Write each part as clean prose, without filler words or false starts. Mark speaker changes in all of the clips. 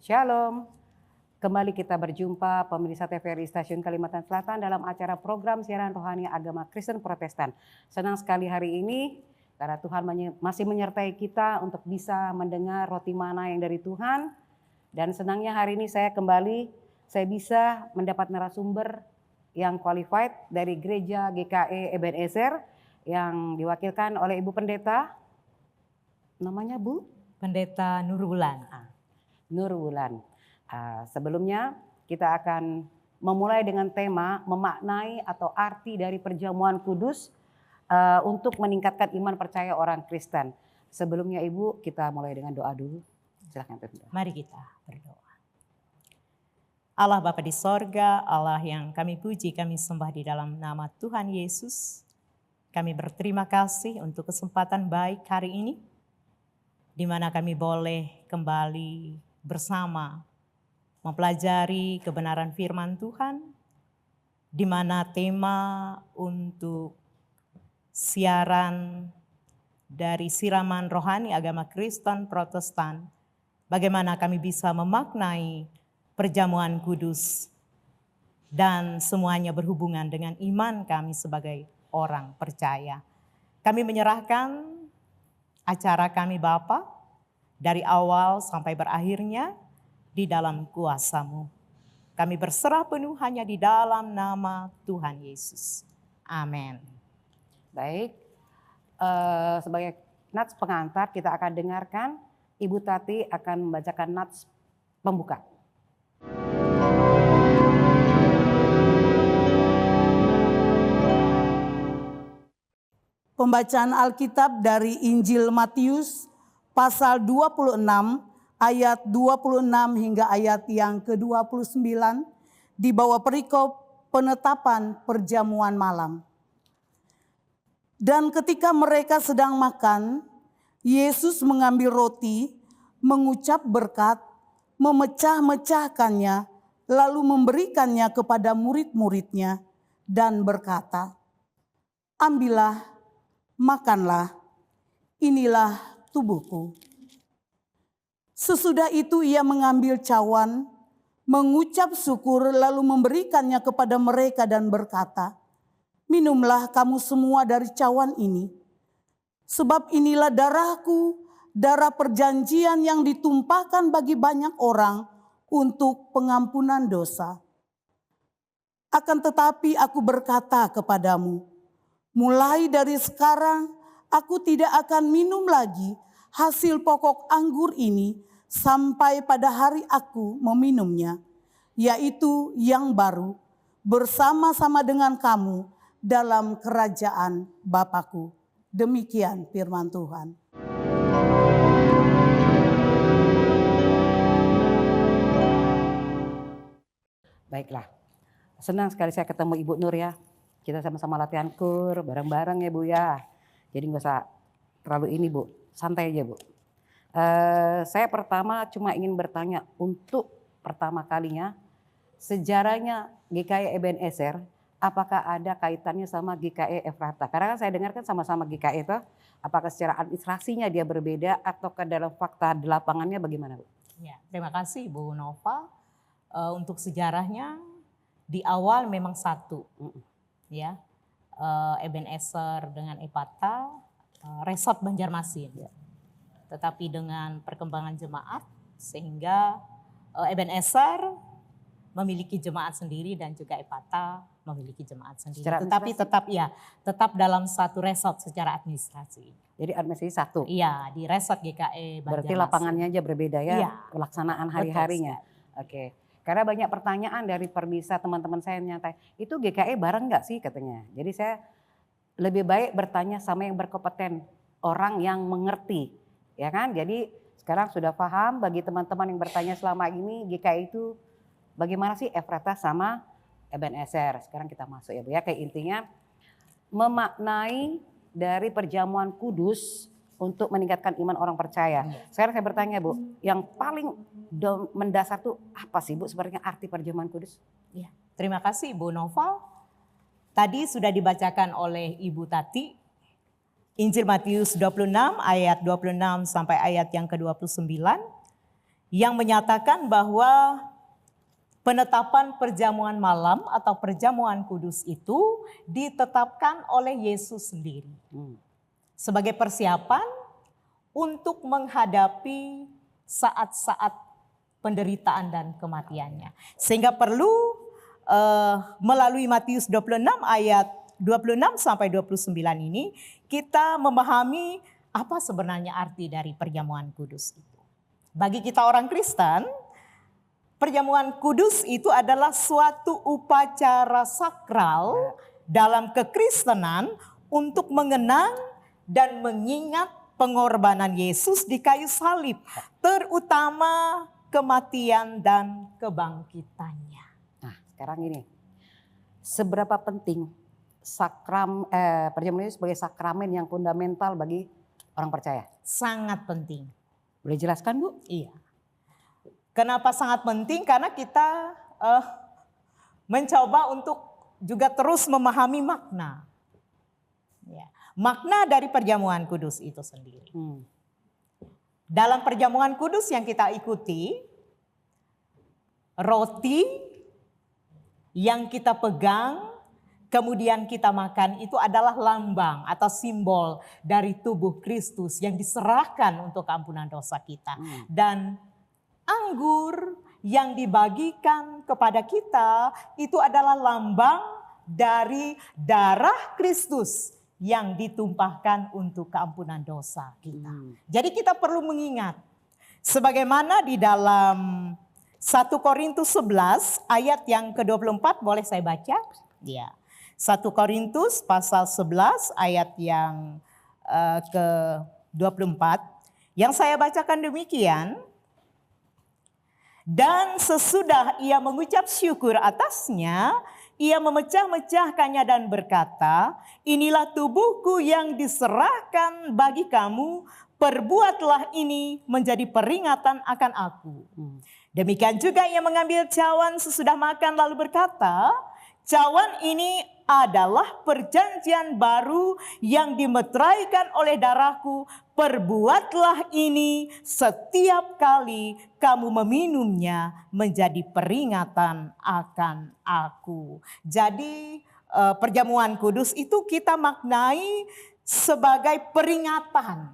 Speaker 1: Shalom, kembali kita berjumpa pemirsa TVRI Stasiun Kalimantan Selatan dalam acara program siaran rohani agama Kristen Protestan. Senang sekali hari ini karena Tuhan masih menyertai kita untuk bisa mendengar roti mana yang dari Tuhan. Dan senangnya hari ini saya bisa mendapat narasumber yang qualified dari Gereja GKE Ebenezer yang diwakilkan oleh Ibu Pendeta. Namanya Bu?
Speaker 2: Pendeta Nurwulan.
Speaker 1: Nurwulan. Sebelumnya kita akan memulai dengan tema memaknai atau arti dari perjamuan kudus untuk meningkatkan iman percaya orang Kristen. Sebelumnya Ibu, kita mulai dengan doa dulu. Silakan berdoa.
Speaker 2: Mari kita berdoa. Allah Bapa di sorga, Allah yang kami puji, kami sembah di dalam nama Tuhan Yesus. Kami berterima kasih untuk kesempatan baik hari ini, di mana kami boleh kembali bersama mempelajari kebenaran firman Tuhan, di mana tema untuk siaran dari siraman rohani agama Kristen Protestan, bagaimana kami bisa memaknai perjamuan kudus dan semuanya berhubungan dengan iman kami sebagai orang percaya. Kami menyerahkan acara kami Bapa dari awal sampai berakhirnya di dalam kuasa-Mu. Kami berserah penuh hanya di dalam nama Tuhan Yesus. Amin.
Speaker 1: Baik, sebagai nats pengantar kita akan dengarkan Ibu Tati akan membacakan nats pembuka.
Speaker 3: Pembacaan Alkitab dari Injil Matius pasal 26 ayat 26 hingga ayat yang ke-29 di bawah perikop penetapan perjamuan malam. Dan ketika mereka sedang makan, Yesus mengambil roti, mengucap berkat, memecah-mecahkannya, lalu memberikannya kepada murid-muridnya dan berkata, "Ambillah, makanlah, inilah tubuhku." Sesudah itu ia mengambil cawan, mengucap syukur lalu memberikannya kepada mereka dan berkata, "Minumlah kamu semua dari cawan ini, sebab inilah darahku, darah perjanjian yang ditumpahkan bagi banyak orang untuk pengampunan dosa. Akan tetapi aku berkata kepadamu, mulai dari sekarang aku tidak akan minum lagi hasil pokok anggur ini sampai pada hari aku meminumnya, yaitu yang baru bersama-sama dengan kamu dalam kerajaan Bapa-Ku." Demikian firman Tuhan.
Speaker 1: Baiklah, senang sekali saya ketemu Ibu Nur ya. Kita sama-sama latihan kur bareng-bareng ya Bu ya. Jadi nggak usah terlalu ini Bu, santai aja Bu. Saya pertama cuma ingin bertanya untuk pertama kalinya sejarahnya GKE Ebenezer, apakah ada kaitannya sama GKE Efrata? Karena kan saya dengarkan sama-sama GKE itu, apakah secara administrasinya dia berbeda atau ke dalam fakta di lapangannya bagaimana Bu?
Speaker 2: Ya, terima kasih Bu Nova. Untuk sejarahnya di awal memang satu, ya, Ebenezer dengan Epata, Resort Banjarmasin. Ya. Tetapi dengan perkembangan jemaat sehingga Ebenezer memiliki jemaat sendiri dan juga Epata memiliki jemaat sendiri. Tetapi tetap dalam satu resort secara administrasi.
Speaker 1: Jadi administrasi satu?
Speaker 2: Iya, di resort GKE Banjarmasin.
Speaker 1: Berarti lapangannya aja berbeda ya,
Speaker 2: iya,
Speaker 1: pelaksanaan hari-harinya. Oke. Karena banyak pertanyaan dari perbisa teman-teman saya yang nyantai, itu GKE bareng nggak sih katanya. Jadi saya lebih baik bertanya sama yang berkompeten, orang yang mengerti. Ya kan, jadi sekarang sudah paham bagi teman-teman yang bertanya selama ini GKI itu bagaimana sih Efrata sama Ebenezer. Sekarang kita masuk ya Bu ya, kayak intinya memaknai dari perjamuan kudus untuk meningkatkan iman orang percaya. Sekarang saya bertanya Bu, yang paling mendasar tuh apa sih Bu sebenarnya arti perjamuan kudus?
Speaker 2: Ya, terima kasih Bu Nova. Tadi sudah dibacakan oleh Ibu Tati. Injil Matius 26 ayat 26 sampai ayat yang ke-29. yang menyatakan bahwa penetapan perjamuan malam atau perjamuan kudus itu ditetapkan oleh Yesus sendiri sebagai persiapan untuk menghadapi saat-saat penderitaan dan kematiannya. Sehingga perlu melalui Matius 26 ayat 26 sampai 29 ini kita memahami apa sebenarnya arti dari perjamuan kudus itu. Bagi kita orang Kristen, perjamuan kudus itu adalah suatu upacara sakral dalam kekristenan untuk mengenang dan mengingat pengorbanan Yesus di kayu salib, terutama kematian dan kebangkitannya.
Speaker 1: Nah, sekarang ini, seberapa penting perjamuan ini sebagai sakramen yang fundamental bagi orang percaya?
Speaker 2: Sangat penting.
Speaker 1: Boleh jelaskan, Bu?
Speaker 2: Iya. Kenapa sangat penting? Karena kita mencoba untuk juga terus memahami makna. Ya. Makna dari perjamuan kudus itu sendiri. Dalam perjamuan kudus yang kita ikuti, roti yang kita pegang, kemudian kita makan itu adalah lambang atau simbol dari tubuh Kristus yang diserahkan untuk keampunan dosa kita. Dan anggur yang dibagikan kepada kita itu adalah lambang dari darah Kristus yang ditumpahkan untuk keampunan dosa kita. Jadi kita perlu mengingat sebagaimana di dalam 1 Korintus 11 ayat yang ke-24, boleh saya baca? Ya. 1 Korintus pasal 11 ayat yang ke-24 yang saya bacakan demikian. Dan sesudah ia mengucap syukur atasnya, ia memecah-mecahkannya dan berkata, inilah tubuhku yang diserahkan bagi kamu, perbuatlah ini menjadi peringatan akan aku. Demikian juga ia mengambil cawan sesudah makan lalu berkata, cawan ini adalah perjanjian baru yang dimeteraikan oleh darahku. Perbuatlah ini setiap kali kamu meminumnya menjadi peringatan akan aku. Jadi perjamuan kudus itu kita maknai sebagai peringatan.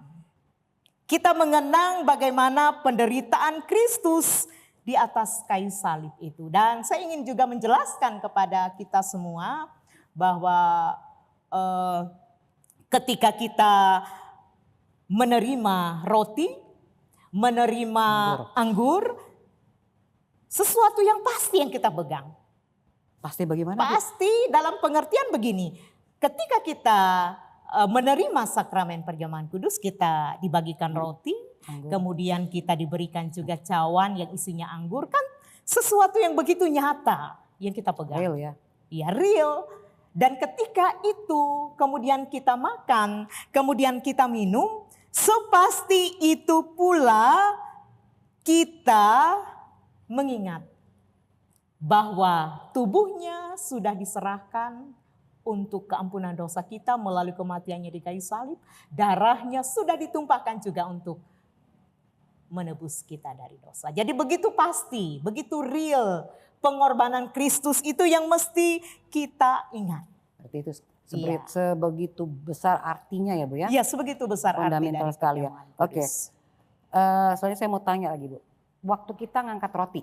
Speaker 2: Kita mengenang bagaimana penderitaan Kristus di atas kayu salib itu. Dan saya ingin juga menjelaskan kepada kita semua bahwa ketika kita menerima roti, menerima anggur, sesuatu yang pasti yang kita pegang.
Speaker 1: Pasti bagaimana?
Speaker 2: Pasti dalam pengertian begini, ketika kita menerima sakramen perjamuan kudus, kita dibagikan roti, kemudian kita diberikan juga cawan yang isinya anggur, kan sesuatu yang begitu nyata yang kita pegang.
Speaker 1: Real ya?
Speaker 2: Iya, real. Dan ketika itu kemudian kita makan, kemudian kita minum, sepasti itu pula kita mengingat bahwa tubuhnya sudah diserahkan untuk keampunan dosa kita melalui kematiannya di kayu salib. Darahnya sudah ditumpahkan juga untuk menebus kita dari dosa. Jadi begitu pasti, begitu real pengorbanan Kristus itu yang mesti kita ingat.
Speaker 1: Berarti itu sebegitu besar artinya ya Bu ya?
Speaker 2: Iya, sebegitu besar
Speaker 1: fundamental
Speaker 2: arti dari
Speaker 1: sekali ya.
Speaker 2: perjamuan
Speaker 1: Oke.
Speaker 2: kudus.
Speaker 1: Soalnya saya mau tanya lagi Bu. Waktu kita ngangkat roti,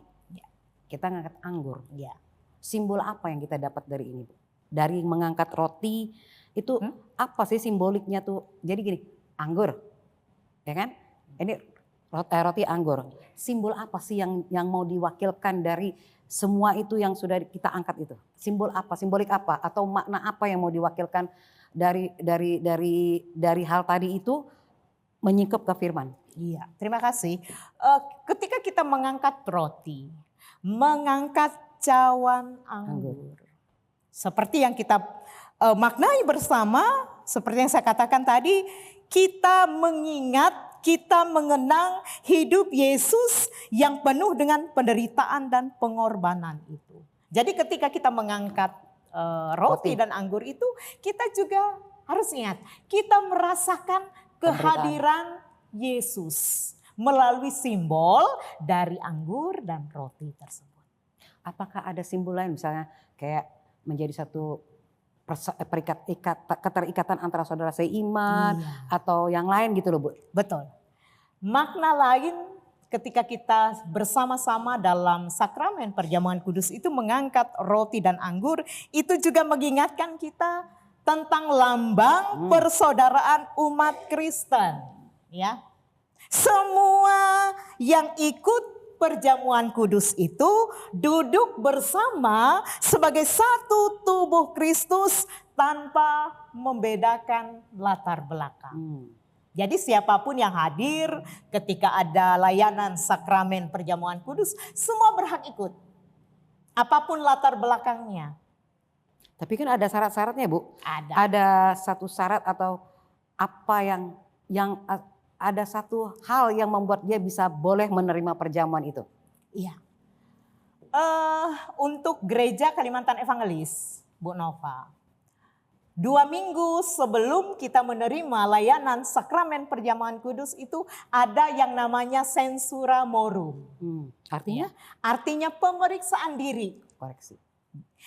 Speaker 1: kita ngangkat anggur.
Speaker 2: Ya.
Speaker 1: Simbol apa yang kita dapat dari ini Bu? Dari mengangkat roti itu apa sih simboliknya tuh? Jadi gini, anggur, ya kan? Ini roti anggur. Simbol apa sih yang mau diwakilkan dari semua itu yang sudah kita angkat itu? Simbol apa? Simbolik apa? Atau makna apa yang mau diwakilkan dari hal tadi itu menyingkap ke firman?
Speaker 2: Iya, terima kasih. Ketika kita mengangkat roti, mengangkat cawan anggur. Seperti yang kita maknai bersama, seperti yang saya katakan tadi, kita mengingat, kita mengenang hidup Yesus yang penuh dengan penderitaan dan pengorbanan itu. Jadi ketika kita mengangkat roti dan anggur itu, kita juga harus ingat, kita merasakan kehadiran Yesus. melalui simbol dari anggur dan roti tersebut.
Speaker 1: Apakah ada simbol lain misalnya kayak menjadi satu keterikatan antara saudara seiman atau yang lain gitu loh Bu?
Speaker 2: Betul. Makna lain ketika kita bersama-sama dalam sakramen perjamuan kudus itu mengangkat roti dan anggur, itu juga mengingatkan kita tentang lambang persaudaraan umat Kristen, ya. Semua yang ikut perjamuan kudus itu duduk bersama sebagai satu tubuh Kristus tanpa membedakan latar belakang. Jadi siapapun yang hadir ketika ada layanan sakramen perjamuan kudus, semua berhak ikut. Apapun latar belakangnya.
Speaker 1: Tapi kan ada syarat-syaratnya Bu.
Speaker 2: Ada.
Speaker 1: Ada satu syarat atau apa yang ada satu hal yang membuat dia bisa boleh menerima perjamuan itu.
Speaker 2: Iya. Untuk gereja Kalimantan Evangelis, Bu Nova. 2 minggu sebelum kita menerima layanan sakramen perjamuan kudus itu ada yang namanya sensura morum.
Speaker 1: Artinya?
Speaker 2: Artinya pemeriksaan diri.
Speaker 1: Koreksi.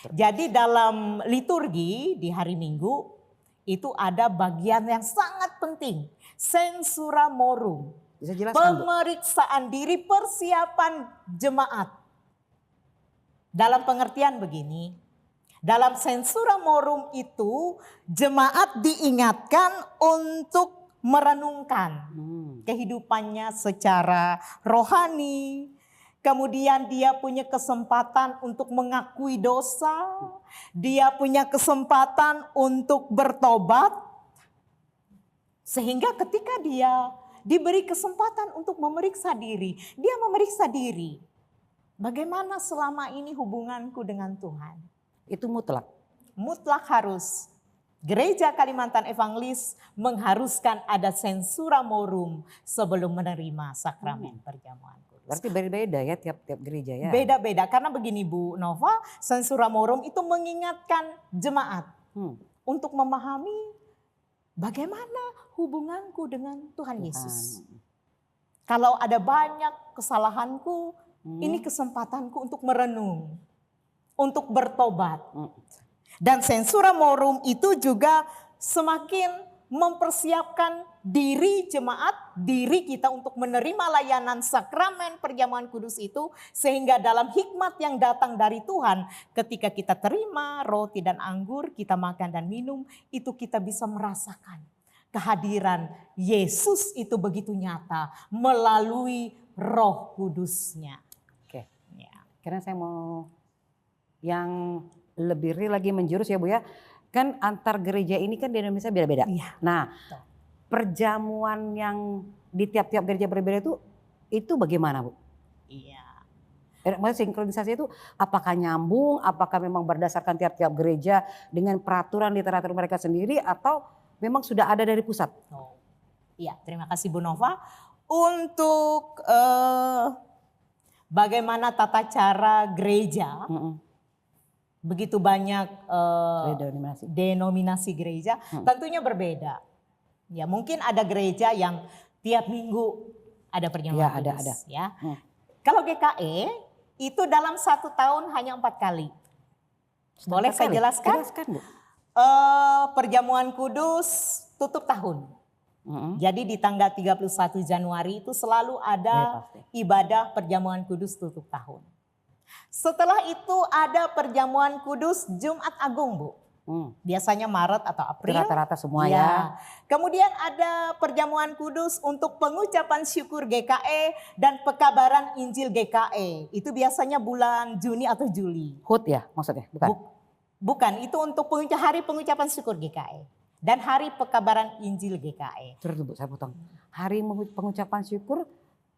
Speaker 2: Jadi dalam liturgi di hari Minggu itu ada bagian yang sangat penting. Sensura morum.
Speaker 1: Bisa jelaskan Bu?
Speaker 2: Pemeriksaan diri, persiapan jemaat. Dalam pengertian begini, dalam sensura morum itu jemaat diingatkan untuk merenungkan kehidupannya secara rohani. Kemudian dia punya kesempatan untuk mengakui dosa. Dia punya kesempatan untuk bertobat. Sehingga ketika dia diberi kesempatan untuk memeriksa diri, dia memeriksa diri. Bagaimana selama ini hubunganku dengan Tuhan?
Speaker 1: Itu mutlak.
Speaker 2: Mutlak harus. Gereja Kalimantan Evangelis mengharuskan ada sensura morum sebelum menerima sakramen perjamuan kudus.
Speaker 1: Berarti beda-beda ya tiap-tiap gereja ya?
Speaker 2: Beda-beda karena begini Bu Nova, sensura morum itu mengingatkan jemaat untuk memahami bagaimana hubunganku dengan Tuhan Yesus. Kalau ada banyak kesalahanku, ini kesempatanku untuk merenung, untuk bertobat. Dan sensura morum itu juga semakin mempersiapkan diri jemaat, diri kita untuk menerima layanan sakramen perjamuan kudus itu. Sehingga dalam hikmat yang datang dari Tuhan, ketika kita terima roti dan anggur, kita makan dan minum, itu kita bisa merasakan kehadiran Yesus itu begitu nyata melalui Roh Kudusnya.
Speaker 1: Oke.
Speaker 2: Ya.
Speaker 1: Karena saya mau yang lebih real lagi menjurus ya Bu ya. Kan antar gereja ini kan di Indonesia beda-beda.
Speaker 2: Iya,
Speaker 1: nah
Speaker 2: betul.
Speaker 1: Perjamuan yang di tiap-tiap gereja berbeda itu bagaimana Bu?
Speaker 2: Iya.
Speaker 1: Maksudnya sinkronisasi itu apakah nyambung, apakah memang berdasarkan tiap-tiap gereja dengan peraturan literatur mereka sendiri atau memang sudah ada dari pusat?
Speaker 2: Oh. Iya, terima kasih Bu Nova. Untuk bagaimana tata cara gereja, begitu banyak denominasi gereja, tentunya berbeda. Ya mungkin ada gereja yang tiap minggu ada perjamuan kudus.
Speaker 1: Ada.
Speaker 2: Ya. Kalau GKE itu dalam 1 tahun hanya 4 kali. Boleh saya jelaskan?
Speaker 1: Jelaskan Bu.
Speaker 2: Perjamuan kudus tutup tahun. Jadi di tanggal 31 Januari itu selalu ada ibadah perjamuan kudus tutup tahun. Setelah itu ada perjamuan kudus Jumat Agung Bu. Biasanya Maret atau April.
Speaker 1: Rata-rata semua ya.
Speaker 2: Kemudian ada perjamuan kudus untuk pengucapan syukur GKE dan pekabaran Injil GKE. Itu biasanya bulan Juni atau Juli.
Speaker 1: HUT ya maksudnya? Bukan?
Speaker 2: Bukan, itu untuk hari pengucapan syukur GKE. Dan hari pekabaran Injil GKE.
Speaker 1: Terus Bu saya potong. Hari pengucapan syukur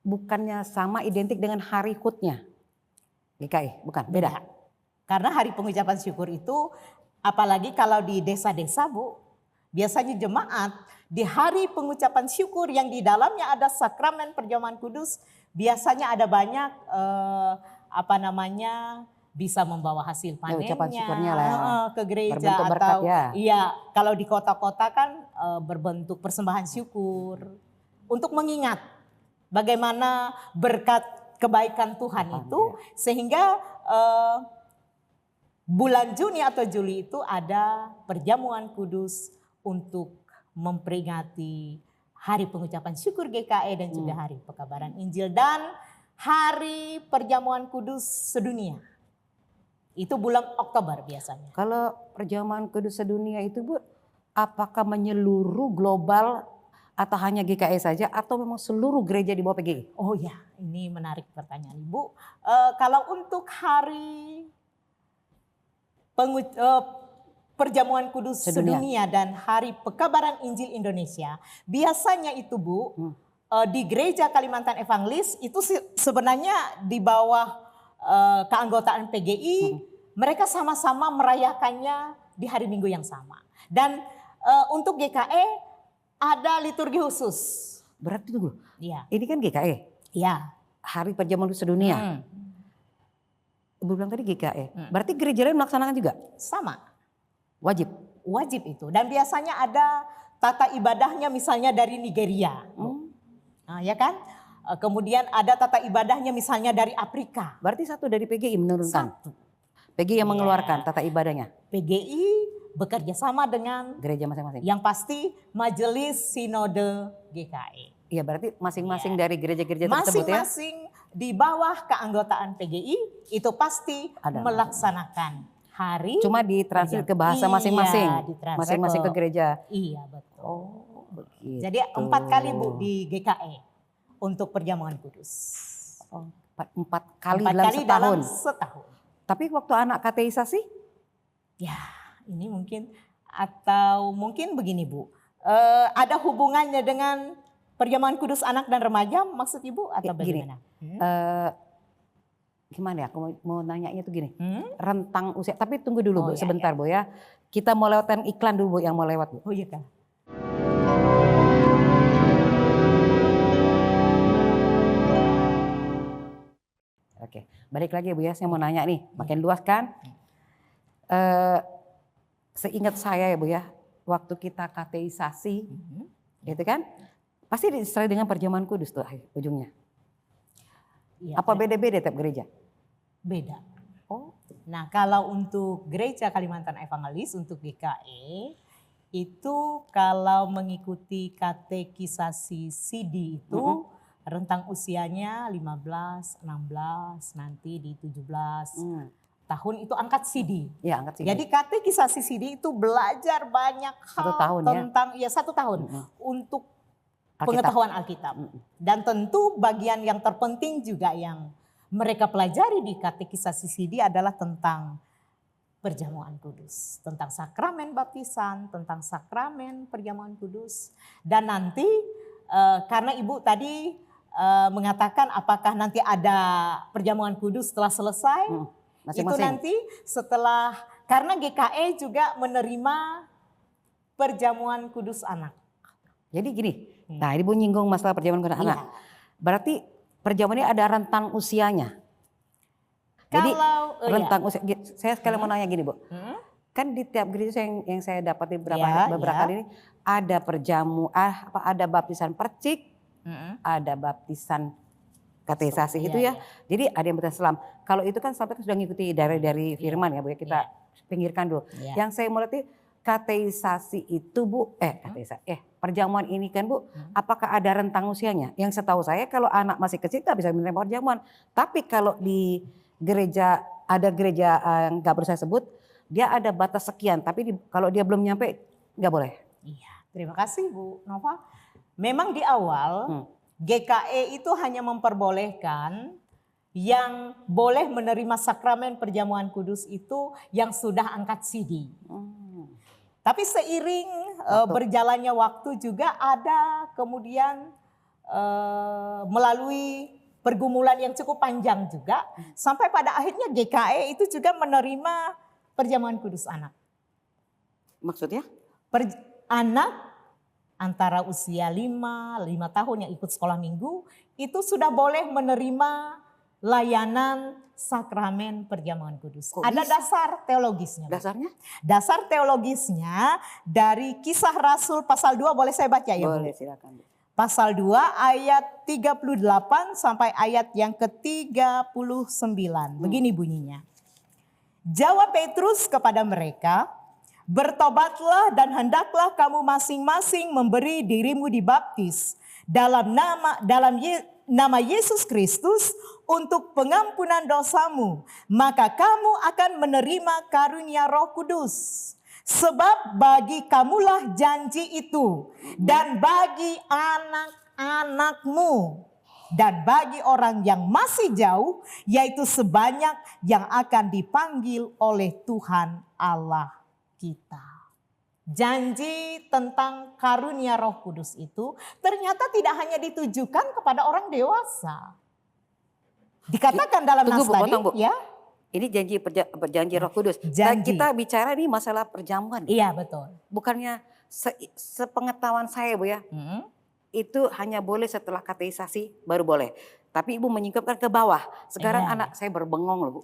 Speaker 1: bukannya sama identik dengan hari HUT-nya? GKI, bukan, beda.
Speaker 2: Karena hari pengucapan syukur itu, apalagi kalau di desa-desa Bu, biasanya jemaat di hari pengucapan syukur yang di dalamnya ada sakramen perjamuan kudus, biasanya ada banyak bisa membawa hasil panennya ke gereja atau iya kalau di kota-kota kan berbentuk persembahan syukur untuk mengingat Bagaimana berkat kebaikan Tuhan itu sehingga bulan Juni atau Juli itu ada perjamuan kudus untuk memperingati hari pengucapan syukur GKE dan juga hari pekabaran Injil dan hari perjamuan kudus sedunia. Itu bulan Oktober biasanya.
Speaker 1: Kalau perjamuan kudus sedunia itu Bu, apakah menyeluruh global atau hanya GKE saja atau memang seluruh gereja di bawah PGI?
Speaker 2: Oh ya, ini menarik pertanyaan Ibu. Kalau untuk hari perjamuan kudus sedunia dan hari pekabaran Injil Indonesia, biasanya itu Bu, di gereja Kalimantan Evangelis itu sebenarnya di bawah keanggotaan PGI, mereka sama-sama merayakannya di hari Minggu yang sama. Dan untuk GKE ada liturgi khusus.
Speaker 1: Berarti tunggu,
Speaker 2: Iya.
Speaker 1: ini kan GKE,
Speaker 2: Iya.
Speaker 1: hari perjamuan kudus sedunia. Ibu bilang tadi GKE, berarti gereja lain melaksanakan juga?
Speaker 2: Sama.
Speaker 1: Wajib?
Speaker 2: Wajib itu. Dan biasanya ada tata ibadahnya misalnya dari Nigeria. Nah, ya kan? Kemudian ada tata ibadahnya misalnya dari Afrika.
Speaker 1: Berarti satu dari PGI menurunkan?
Speaker 2: Satu.
Speaker 1: PGI yang mengeluarkan tata ibadahnya?
Speaker 2: PGI bekerja sama dengan
Speaker 1: Gereja masing-masing?
Speaker 2: yang pasti Majelis Sinode GKE.
Speaker 1: Iya berarti masing-masing dari gereja-gereja tersebut ya?
Speaker 2: Masing-masing di bawah keanggotaan PGI itu pasti
Speaker 1: Ada.
Speaker 2: melaksanakan hari.
Speaker 1: Cuma ditranslate ke bahasa
Speaker 2: Iya,
Speaker 1: masing-masing?
Speaker 2: ditranslate
Speaker 1: Masing-masing ke gereja?
Speaker 2: Iya betul.
Speaker 1: Oh begitu.
Speaker 2: Jadi 4 kali Bu di GKE untuk perjamuan kudus.
Speaker 1: Oh, 4 kali
Speaker 2: 4
Speaker 1: dalam
Speaker 2: kali
Speaker 1: setahun?
Speaker 2: dalam setahun.
Speaker 1: Tapi waktu anak kateisasi?
Speaker 2: Ya ini mungkin atau mungkin begini Bu. Ada hubungannya dengan perjamuan kudus anak dan remaja maksud Ibu atau
Speaker 1: Gini,
Speaker 2: bagaimana?
Speaker 1: gimana ya, aku mau nanyanya tuh gini. Rentang usia, tapi tunggu dulu Bu,
Speaker 2: iya,
Speaker 1: sebentar Bu ya. Kita mau lewatkan iklan dulu Bu, yang mau lewat Bu.
Speaker 2: Oh iya kan.
Speaker 1: Oke, balik lagi Bu ya, saya mau nanya nih, makin luas kan. Seingat saya ya Bu ya, waktu kita kateisasi, gitu kan, pasti disertai dengan perjamuan kudus tuh ujungnya.
Speaker 2: Iya,
Speaker 1: Apa beda-beda tiap gereja?
Speaker 2: beda.
Speaker 1: Oh,
Speaker 2: Nah kalau untuk gereja Kalimantan Evangelis untuk GKE itu kalau mengikuti katekisasi CD itu rentang usianya 15, 16, nanti di 17 tahun itu angkat CD.
Speaker 1: ya angkat sih.
Speaker 2: Jadi katekisasi CD itu belajar banyak hal
Speaker 1: 1 tahun ya?
Speaker 2: tentang 1 tahun untuk
Speaker 1: Alkitab.
Speaker 2: pengetahuan Alkitab. Dan tentu bagian yang terpenting juga yang mereka pelajari di katekisasi CD adalah tentang perjamuan kudus, tentang sakramen baptisan, tentang sakramen perjamuan kudus. Dan nanti karena Ibu tadi mengatakan apakah nanti ada perjamuan kudus setelah selesai, itu
Speaker 1: Masing-masing.
Speaker 2: nanti setelah, karena GKE juga menerima perjamuan kudus anak.
Speaker 1: Jadi gini, nah ini Bu nyinggung masalah perjamuan kudus anak. Berarti perjamuan ini ada rentang usianya. Jadi
Speaker 2: Kalau
Speaker 1: rentang usia, saya sekali mau nanya gini Bu. Kan di tiap gereja yang saya dapati beberapa kali ini ada ada baptisan percik, ada baptisan kateisasi itu ya. Jadi ada yang baptisan selam. Kalau itu kan sampai sudah ngikuti dari firman ya Bu ya, kita pinggirkan dulu. Yang saya mau lihat kateisasi itu Bu, perjamuan ini kan Bu, apakah ada rentang usianya? Yang setahu saya kalau anak masih kecil nggak bisa menerima perjamuan. Tapi kalau di gereja, ada gereja yang nggak perlu saya sebut, dia ada batas sekian. Tapi kalau dia belum nyampe nggak boleh.
Speaker 2: Iya, terima kasih Bu Nova. Memang di awal GKE itu hanya memperbolehkan yang boleh menerima sakramen perjamuan kudus itu yang sudah angkat CD. Tapi seiring berjalannya waktu juga ada kemudian melalui pergumulan yang cukup panjang juga sampai pada akhirnya GKE itu juga menerima perjamuan kudus anak.
Speaker 1: Maksudnya?
Speaker 2: Anak antara usia 5 tahun yang ikut sekolah minggu itu sudah boleh menerima layanan sakramen perjamuan kudus. Ada dasar teologisnya.
Speaker 1: Dasarnya?
Speaker 2: Dasar teologisnya dari Kisah Rasul pasal 2 boleh saya baca ya Bu?
Speaker 1: Boleh silakan.
Speaker 2: pasal 2 ayat 38 sampai ayat yang ke-39. Begini bunyinya. Jawab Petrus kepada mereka, bertobatlah dan hendaklah kamu masing-masing memberi dirimu dibaptis dalam nama Yesus Kristus untuk pengampunan dosamu, maka kamu akan menerima karunia Roh Kudus. Sebab bagi kamulah janji itu, dan bagi anak-anakmu, dan bagi orang yang masih jauh, yaitu sebanyak yang akan dipanggil oleh Tuhan Allah kita. Janji tentang karunia Roh Kudus itu ternyata tidak hanya ditujukan kepada orang dewasa. Dikatakan dalam nas tadi,
Speaker 1: Bu.
Speaker 2: ya.
Speaker 1: Ini janji Roh Kudus.
Speaker 2: Janji.
Speaker 1: Kita bicara nih masalah perjamuan.
Speaker 2: Iya, betul.
Speaker 1: Bukannya sepengetahuan saya, Bu ya. Itu hanya boleh setelah kateisasi baru boleh. Tapi Ibu menyingkapkan ke bawah. Sekarang
Speaker 2: Iya.
Speaker 1: anak saya berbengong loh, Bu.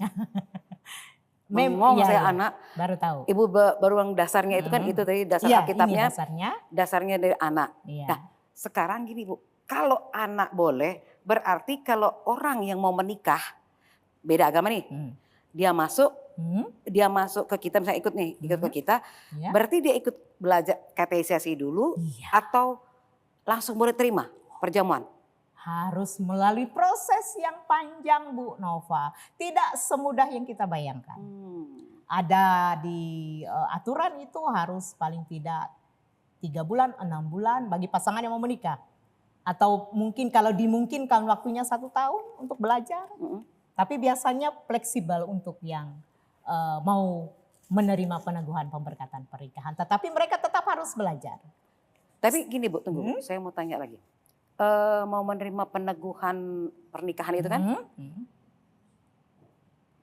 Speaker 1: Bengong saya anak.
Speaker 2: Baru tahu.
Speaker 1: Ibu baru yang dasarnya itu kan itu tadi dasar
Speaker 2: Iya,
Speaker 1: Alkitabnya.
Speaker 2: ini
Speaker 1: Dasarnya dari anak.
Speaker 2: Iya.
Speaker 1: Nah, sekarang gini Bu. Kalau anak boleh, berarti kalau orang yang mau menikah, beda agama nih. Dia masuk ke kita, misalnya ikut ke kita.
Speaker 2: Ya.
Speaker 1: Berarti dia ikut belajar kateisasi dulu atau langsung boleh terima perjamuan?
Speaker 2: Harus melalui proses yang panjang, Bu Nova. Tidak semudah yang kita bayangkan. Ada di aturan itu harus paling tidak 3 bulan, 6 bulan bagi pasangan yang mau menikah. Atau mungkin kalau dimungkinkan waktunya 1 tahun untuk belajar. Tapi biasanya fleksibel untuk yang mau menerima peneguhan pemberkatan pernikahan. Tetapi mereka tetap harus belajar.
Speaker 1: Tapi gini Bu, tunggu. Saya mau tanya lagi. Mau menerima peneguhan pernikahan itu kan?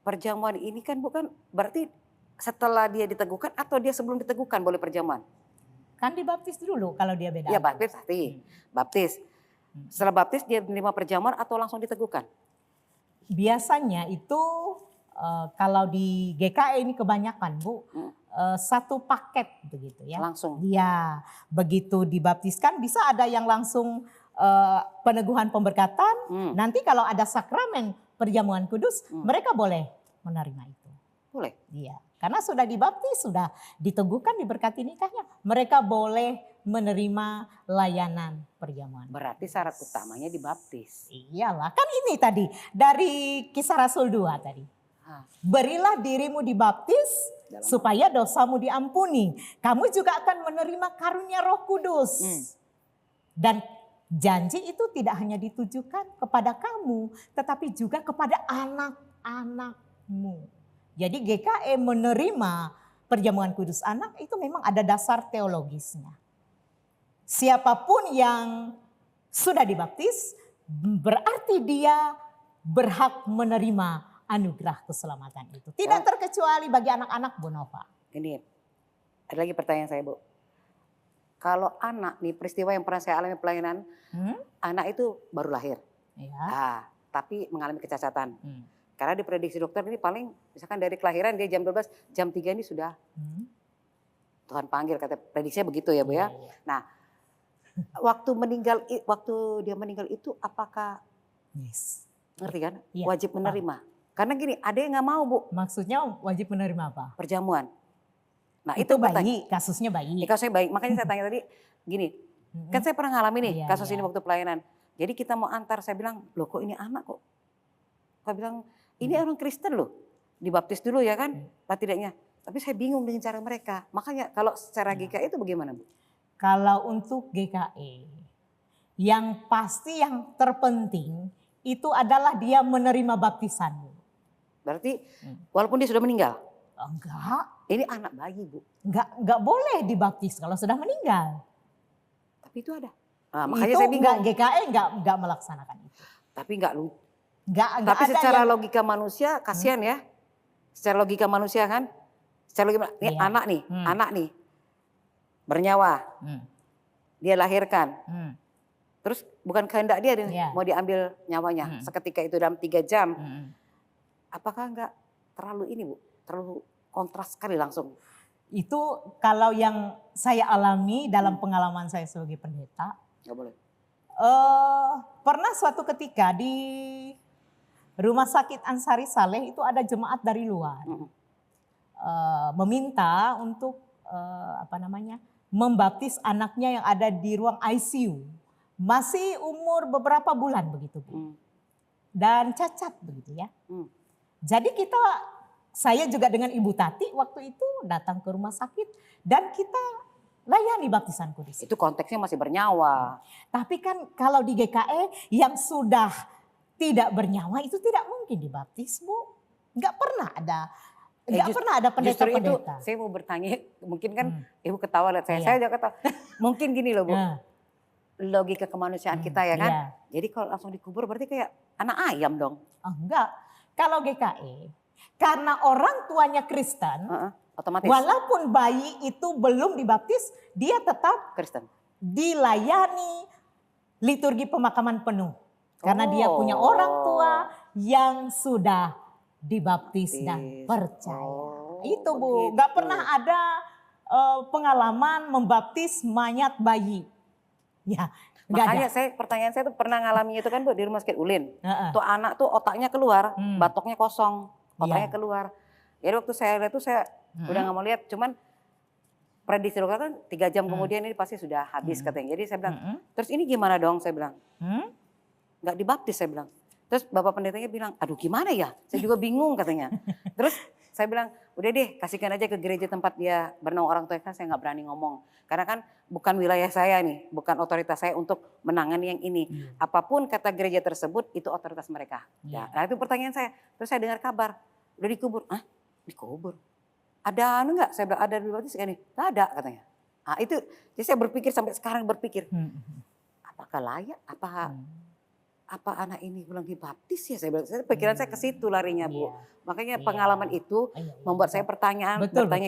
Speaker 1: Perjamuan ini kan bukan berarti setelah dia diteguhkan atau dia sebelum diteguhkan boleh perjamuan?
Speaker 2: Kan dibaptis dulu kalau dia beda.
Speaker 1: Iya baptis pasti. Baptis. Setelah baptis dia menerima perjamuan atau langsung diteguhkan?
Speaker 2: Biasanya itu kalau di GKE ini kebanyakan Bu, satu paket begitu ya.
Speaker 1: Langsung?
Speaker 2: Iya, begitu dibaptiskan bisa ada yang langsung peneguhan pemberkatan. Nanti kalau ada sakramen perjamuan kudus, mereka boleh menerima itu.
Speaker 1: Boleh?
Speaker 2: Iya, karena sudah dibaptis, sudah diteguhkan, diberkati nikahnya. Mereka boleh menerima layanan perjamuan.
Speaker 1: Berarti syarat utamanya dibaptis.
Speaker 2: Iyalah, kan ini tadi dari Kisah Rasul 2 tadi. Berilah dirimu dibaptis supaya dosamu diampuni. Kamu juga akan menerima karunia Roh Kudus. Dan janji itu tidak hanya ditujukan kepada kamu, tetapi juga kepada anak-anakmu. Jadi GKE menerima perjamuan kudus anak itu memang ada dasar teologisnya. Siapapun yang sudah dibaptis berarti dia berhak menerima anugerah keselamatan itu. Tidak terkecuali bagi anak-anak Bu Nova.
Speaker 1: Ini ada lagi pertanyaan saya Bu. Kalau anak nih peristiwa yang pernah saya alami pelayanan, anak itu baru lahir.
Speaker 2: Ya.
Speaker 1: Tapi mengalami kecacatan. Karena diprediksi dokter ini paling misalkan dari kelahiran dia jam 12, jam 3 ini sudah Tuhan panggil, kata prediksinya begitu ya Bu ya. Nah, waktu dia meninggal itu apakah ngerti kan? Wajib menerima. Karena gini, ada yang nggak mau Bu.
Speaker 2: Maksudnya wajib menerima apa?
Speaker 1: Perjamuan. Nah
Speaker 2: itu bayi, kasusnya bayi.
Speaker 1: Kasusnya bayi, makanya saya tanya tadi gini, kan saya pernah ngalami nih kasus ini waktu pelayanan. Jadi kita mau antar, saya bilang, loh kok ini anak kok? Saya bilang, ini orang Kristen loh, dibaptis dulu ya kan, tidaknya. Tapi saya bingung dengan cara mereka. Makanya kalau secara GKE itu bagaimana Bu?
Speaker 2: Kalau untuk GKE, yang pasti yang terpenting itu adalah dia menerima baptisan.
Speaker 1: Berarti walaupun dia sudah meninggal?
Speaker 2: Enggak.
Speaker 1: Ini anak bayi Bu.
Speaker 2: Enggak boleh dibaptis kalau sudah meninggal.
Speaker 1: Tapi itu ada. Nah, makanya
Speaker 2: itu
Speaker 1: saya bingung.
Speaker 2: GKE enggak melaksanakan itu.
Speaker 1: Tapi enggak lu.
Speaker 2: Tapi
Speaker 1: secara logika manusia kasihan ya. Secara logika manusia kan. Secara logika, ini anak nih. Bernyawa. Dia lahirkan. Terus bukan kehendak dia mau diambil nyawanya. Seketika itu dalam 3 jam. Apakah enggak terlalu ini Bu? Terlalu kontras sekali langsung.
Speaker 2: Itu kalau yang saya alami dalam pengalaman saya sebagai pendeta.
Speaker 1: Enggak boleh.
Speaker 2: Pernah suatu ketika di Rumah Sakit Ansari Saleh itu ada jemaat dari luar. Meminta untuk membaptis anaknya yang ada di ruang ICU. Masih umur beberapa bulan begitu, Bu. Dan cacat begitu ya. Jadi saya juga dengan Ibu Tati waktu itu datang ke rumah sakit dan kita layani baptisan kudus.
Speaker 1: Itu konteksnya masih bernyawa.
Speaker 2: Tapi kan kalau di GKE yang sudah tidak bernyawa itu tidak mungkin dibaptis, Bu. Nggak pernah ada
Speaker 1: Justru itu
Speaker 2: pendeta-pendeta.
Speaker 1: saya mau bertanya, mungkin kan Ibu ketawa lihat saya,
Speaker 2: Iya.
Speaker 1: saya juga ketawa. Mungkin gini loh Bu, logika kemanusiaan kita ya kan.
Speaker 2: Iya.
Speaker 1: Jadi kalau langsung dikubur berarti kayak anak ayam dong.
Speaker 2: Oh, enggak. Kalau GKE, karena orang tuanya Kristen,
Speaker 1: Otomatis
Speaker 2: walaupun bayi itu belum dibaptis, dia tetap
Speaker 1: Kristen.
Speaker 2: dilayani liturgi pemakaman penuh. Karena dia punya orang tua yang sudah dibaptis dan percaya. Itu Bu, nggak pernah ada pengalaman membaptis mayat bayi. Ya, nggak ada.
Speaker 1: Makanya pertanyaan saya tuh pernah ngalami itu kan Bu di rumah sakit Ulin. Tuh anak tuh otaknya keluar, batoknya kosong, otaknya keluar. Jadi waktu saya lihat tuh saya udah nggak mau lihat, cuman prediksi dokter kan 3 jam kemudian ini pasti sudah habis katanya. Jadi saya bilang, terus ini gimana dong? Saya bilang, nggak dibaptis saya bilang. Terus bapak pendetanya bilang, aduh gimana ya? Saya juga bingung katanya. Terus saya bilang, udah deh kasihkan aja ke gereja tempat dia bernama orang tua, kan saya nggak berani ngomong. Karena kan bukan wilayah saya nih, bukan otoritas saya untuk menangani yang ini. Apapun kata gereja tersebut itu otoritas mereka. Ya, nah itu pertanyaan saya. Terus saya dengar kabar, udah dikubur. Hah? Dikubur? Ada anu nggak? Saya bilang ada dibaptis nggak nih? Nggak ada katanya. Nah itu, jadi saya berpikir sampai sekarang berpikir, apakah layak? Apa anak ini ulang dibaptis ya? Saya pikiran saya ke situ larinya Bu. Makanya pengalaman itu membuat saya bertanya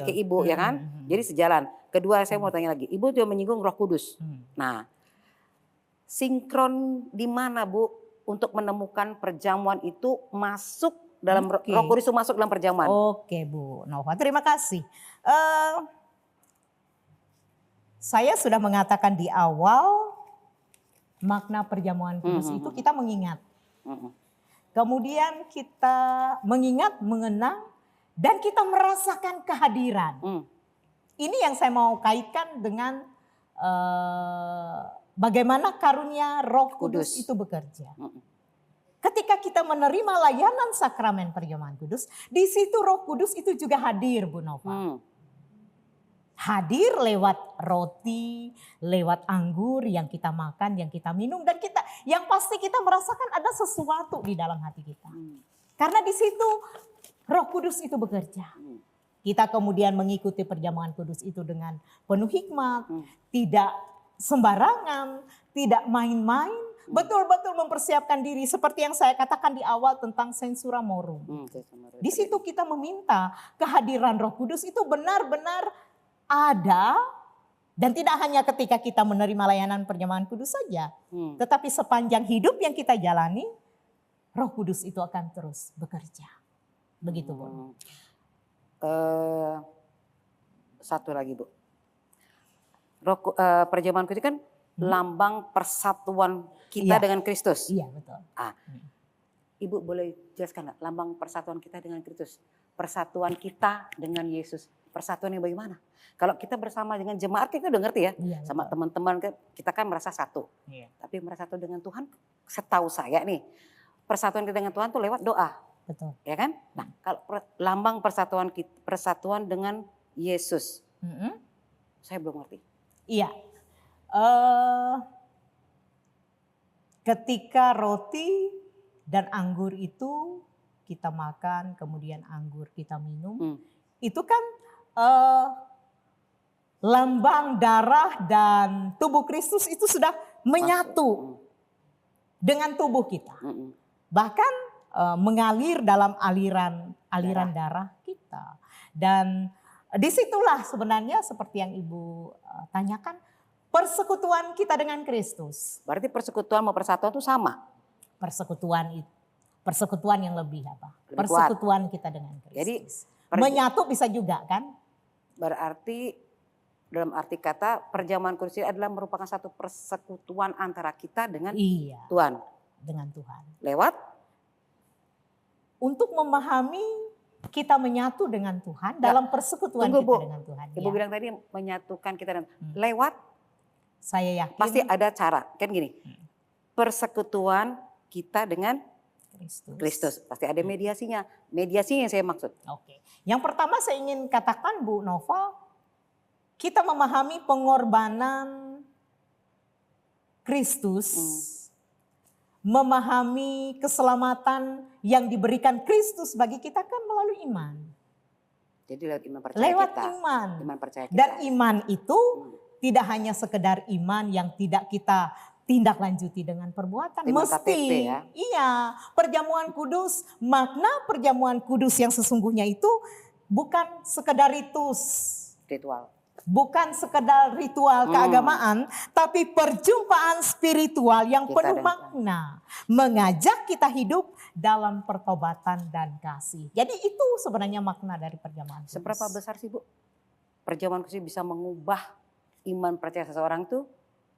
Speaker 1: ke Ibu ya kan. Jadi sejalan. Kedua saya mau tanya lagi. Ibu juga menyinggung Roh Kudus. Nah, sinkron di mana Bu untuk menemukan perjamuan itu masuk dalam Roh Kudus itu masuk dalam perjamuan?
Speaker 2: Oke Bu Nova, terima kasih. Saya sudah mengatakan di awal makna perjamuan kudus itu kita mengingat. Kemudian kita mengingat, mengenang, dan kita merasakan kehadiran. Ini yang saya mau kaitkan dengan bagaimana karunia Roh Kudus itu bekerja. Ketika kita menerima layanan sakramen perjamuan kudus, di situ Roh Kudus itu juga hadir, Bu Nova. Hadir lewat roti, lewat anggur yang kita makan, yang kita minum, dan yang pasti kita merasakan ada sesuatu di dalam hati kita. Karena di situ Roh Kudus itu bekerja. Kita kemudian mengikuti perjamuan kudus itu dengan penuh hikmat, tidak sembarangan, tidak main-main, betul-betul mempersiapkan diri seperti yang saya katakan di awal tentang sensura morum. Di situ kita meminta kehadiran Roh Kudus itu benar-benar ada, dan tidak hanya ketika kita menerima layanan perjamuan kudus saja, tetapi sepanjang hidup yang kita jalani, Roh Kudus itu akan terus bekerja. Begitu Bu.
Speaker 1: Satu lagi Bu, perjamuan kudus kan lambang persatuan kita dengan Kristus.
Speaker 2: Iya betul.
Speaker 1: Ibu boleh jelaskan nggak lambang persatuan kita dengan Kristus? Persatuan kita dengan Yesus. Persatuan yang bagaimana? Kalau kita bersama dengan jemaat kita udah ngerti ya. Sama teman-teman kita kan merasa satu. Tapi merasa satu dengan Tuhan, setahu saya nih, persatuan kita dengan Tuhan tuh lewat doa.
Speaker 2: Betul.
Speaker 1: Ya kan? Nah, kalau lambang persatuan dengan Yesus. Saya belum ngerti.
Speaker 2: Iya. Ketika roti dan anggur itu kita makan, kemudian anggur kita minum, itu kan lambang darah dan tubuh Kristus itu sudah menyatu dengan tubuh kita. Bahkan mengalir dalam aliran darah kita. Dan disitulah sebenarnya seperti yang Ibu tanyakan, persekutuan kita dengan Kristus.
Speaker 1: Berarti persekutuan sama persatuan itu sama?
Speaker 2: Persekutuan yang lebih apa?
Speaker 1: Lebih
Speaker 2: persekutuan kuat. Kita dengan Kristus.
Speaker 1: Jadi
Speaker 2: menyatu bisa juga kan?
Speaker 1: Berarti dalam arti kata perjamuan kudus ini adalah merupakan satu persekutuan antara kita dengan
Speaker 2: Iya,
Speaker 1: Tuhan.
Speaker 2: dengan Tuhan.
Speaker 1: Lewat
Speaker 2: Untuk memahami kita menyatu dengan Tuhan dalam persekutuan
Speaker 1: tunggu,
Speaker 2: kita
Speaker 1: Bu.
Speaker 2: dengan Tuhan.
Speaker 1: Ibu
Speaker 2: Ya,
Speaker 1: bilang tadi menyatukan kita dan lewat
Speaker 2: saya yakin
Speaker 1: pasti ada cara. Kan gini, persekutuan kita dengan
Speaker 2: Kristus.
Speaker 1: Kristus. Pasti ada mediasinya. Mediasinya yang saya maksud.
Speaker 2: Oke. Yang pertama saya ingin katakan Bu Nova, kita memahami pengorbanan Kristus, memahami keselamatan yang diberikan Kristus bagi kita kan melalui iman.
Speaker 1: Jadi lewat iman percaya
Speaker 2: Lewat
Speaker 1: kita.
Speaker 2: iman.
Speaker 1: Iman percaya kita.
Speaker 2: Dan iman itu tidak hanya sekedar iman yang tidak kita tindak lanjuti dengan perbuatan.
Speaker 1: Iman
Speaker 2: Mesti,
Speaker 1: KTP ya.
Speaker 2: iya, perjamuan kudus, makna perjamuan kudus yang sesungguhnya itu bukan sekedar ritus.
Speaker 1: Ritual.
Speaker 2: Bukan sekedar ritual keagamaan, tapi perjumpaan spiritual yang
Speaker 1: Kita
Speaker 2: penuh
Speaker 1: dan
Speaker 2: makna. Mengajak kita hidup dalam pertobatan dan kasih. Jadi itu sebenarnya makna dari perjamuan kudus.
Speaker 1: Seberapa besar sih Bu perjamuan kudus bisa mengubah iman percaya seseorang itu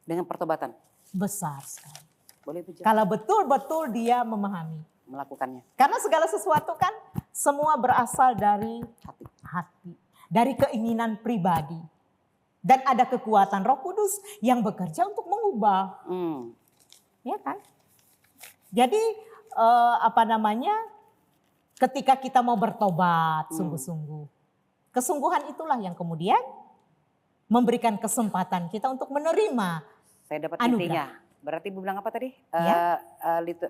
Speaker 1: dengan pertobatan?
Speaker 2: Besar sekali.
Speaker 1: Boleh Bu jelaskan?
Speaker 2: Kalau betul-betul dia memahami.
Speaker 1: Melakukannya.
Speaker 2: Karena segala sesuatu kan semua berasal dari
Speaker 1: Hati.
Speaker 2: hati. Dari keinginan pribadi. Dan ada kekuatan Roh Kudus yang bekerja untuk mengubah. Ya kan? Jadi ketika kita mau bertobat sungguh-sungguh. Kesungguhan itulah yang kemudian memberikan kesempatan kita untuk menerima.
Speaker 1: Saya dapat
Speaker 2: Anugerah.
Speaker 1: intinya. Berarti Ibu bilang apa tadi?
Speaker 2: Ya.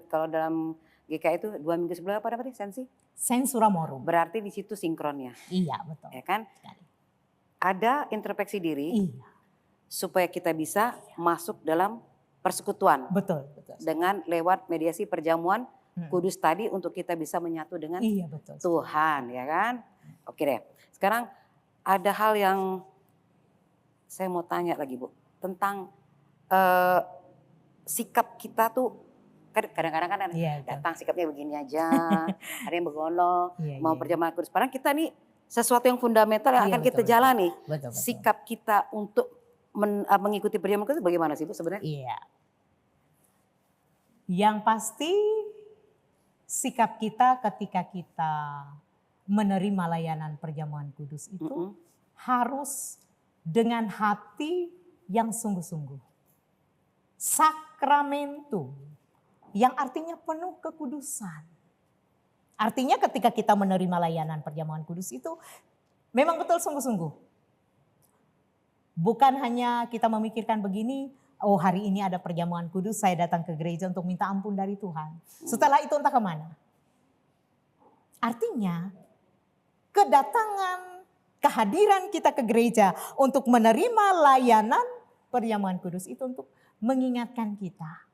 Speaker 1: Kalau dalam GKI itu 2 minggu sebelum apa tadi sensi?
Speaker 2: Sensura morum.
Speaker 1: Berarti di situ sinkronnya.
Speaker 2: Iya betul.
Speaker 1: Ya kan?
Speaker 2: Sekali.
Speaker 1: Ada introspeksi diri
Speaker 2: Iya
Speaker 1: supaya kita bisa masuk dalam persekutuan.
Speaker 2: betul.
Speaker 1: Dengan lewat mediasi perjamuan kudus tadi untuk kita bisa menyatu dengan
Speaker 2: Iya betul.
Speaker 1: Tuhan, ya kan? Oke deh. Sekarang ada hal yang saya mau tanya lagi Bu tentang sikap kita tuh kadang-kadang kan
Speaker 2: Iya, betul.
Speaker 1: datang sikapnya begini aja, ada yang begono,
Speaker 2: Iya,
Speaker 1: mau
Speaker 2: iya.
Speaker 1: perjamuan kudus. Padahal kita nih sesuatu yang fundamental yang
Speaker 2: Iya,
Speaker 1: akan kita
Speaker 2: betul.
Speaker 1: jalani.
Speaker 2: Betul.
Speaker 1: Sikap kita untuk mengikuti perjamuan kudus bagaimana sih Bu sebenarnya?
Speaker 2: Iya. Yang pasti sikap kita ketika kita menerima layanan perjamuan kudus itu harus dengan hati yang sungguh-sungguh. Sakramentum yang artinya penuh kekudusan. Artinya ketika kita menerima layanan perjamuan kudus itu memang betul sungguh-sungguh. Bukan hanya kita memikirkan begini, oh hari ini ada perjamuan kudus, saya datang ke gereja untuk minta ampun dari Tuhan. Setelah itu entah kemana. Artinya kedatangan, kehadiran kita ke gereja untuk menerima layanan perjamuan kudus itu untuk mengingatkan kita.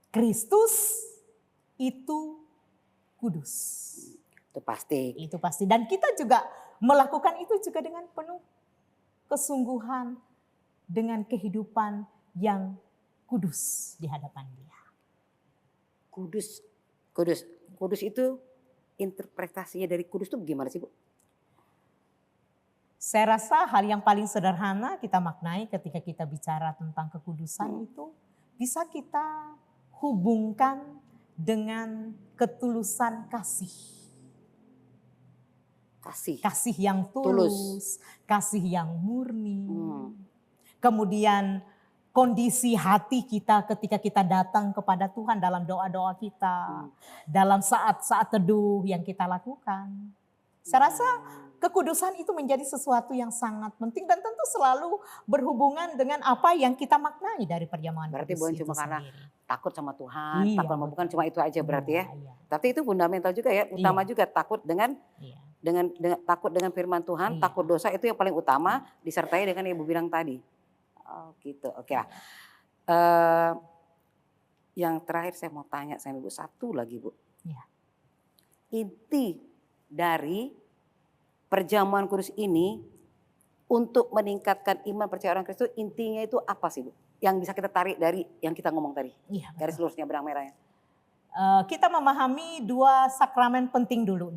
Speaker 2: Kristus itu kudus.
Speaker 1: Itu pasti.
Speaker 2: Itu pasti. Dan kita juga melakukan itu juga dengan penuh kesungguhan, dengan kehidupan yang kudus di hadapan Dia.
Speaker 1: Kudus itu interpretasinya dari kudus itu gimana sih Bu?
Speaker 2: Saya rasa hal yang paling sederhana kita maknai ketika kita bicara tentang kekudusan itu bisa kita hubungkan dengan ketulusan kasih. Kasih yang tulus, kasih yang murni. Kemudian kondisi hati kita ketika kita datang kepada Tuhan dalam doa-doa kita, dalam saat-saat teduh yang kita lakukan. Saya rasa kekudusan itu menjadi sesuatu yang sangat penting dan tentu selalu berhubungan dengan apa yang kita maknai dari perjamuan
Speaker 1: Berarti
Speaker 2: kudus
Speaker 1: bukan
Speaker 2: itu
Speaker 1: cuma karena
Speaker 2: sendiri.
Speaker 1: takut sama Tuhan,
Speaker 2: Iya,
Speaker 1: takut sama bukan cuma itu aja berarti ya.
Speaker 2: Iya.
Speaker 1: Tapi itu fundamental juga ya, utama juga takut dengan
Speaker 2: Iya.
Speaker 1: takut dengan firman Tuhan,
Speaker 2: Iya.
Speaker 1: takut dosa itu yang paling utama disertai dengan yang Ibu bilang tadi. Oh gitu, oke lah. Yang terakhir saya mau tanya sama Ibu satu lagi Bu.
Speaker 2: Iya.
Speaker 1: Inti dari perjamuan kudus ini untuk meningkatkan iman percaya orang Kristus intinya itu apa sih Bu? Yang bisa kita tarik dari yang kita ngomong tadi,
Speaker 2: Iya,
Speaker 1: garis
Speaker 2: betul.
Speaker 1: lurusnya benang merahnya.
Speaker 2: Kita memahami dua sakramen penting dulu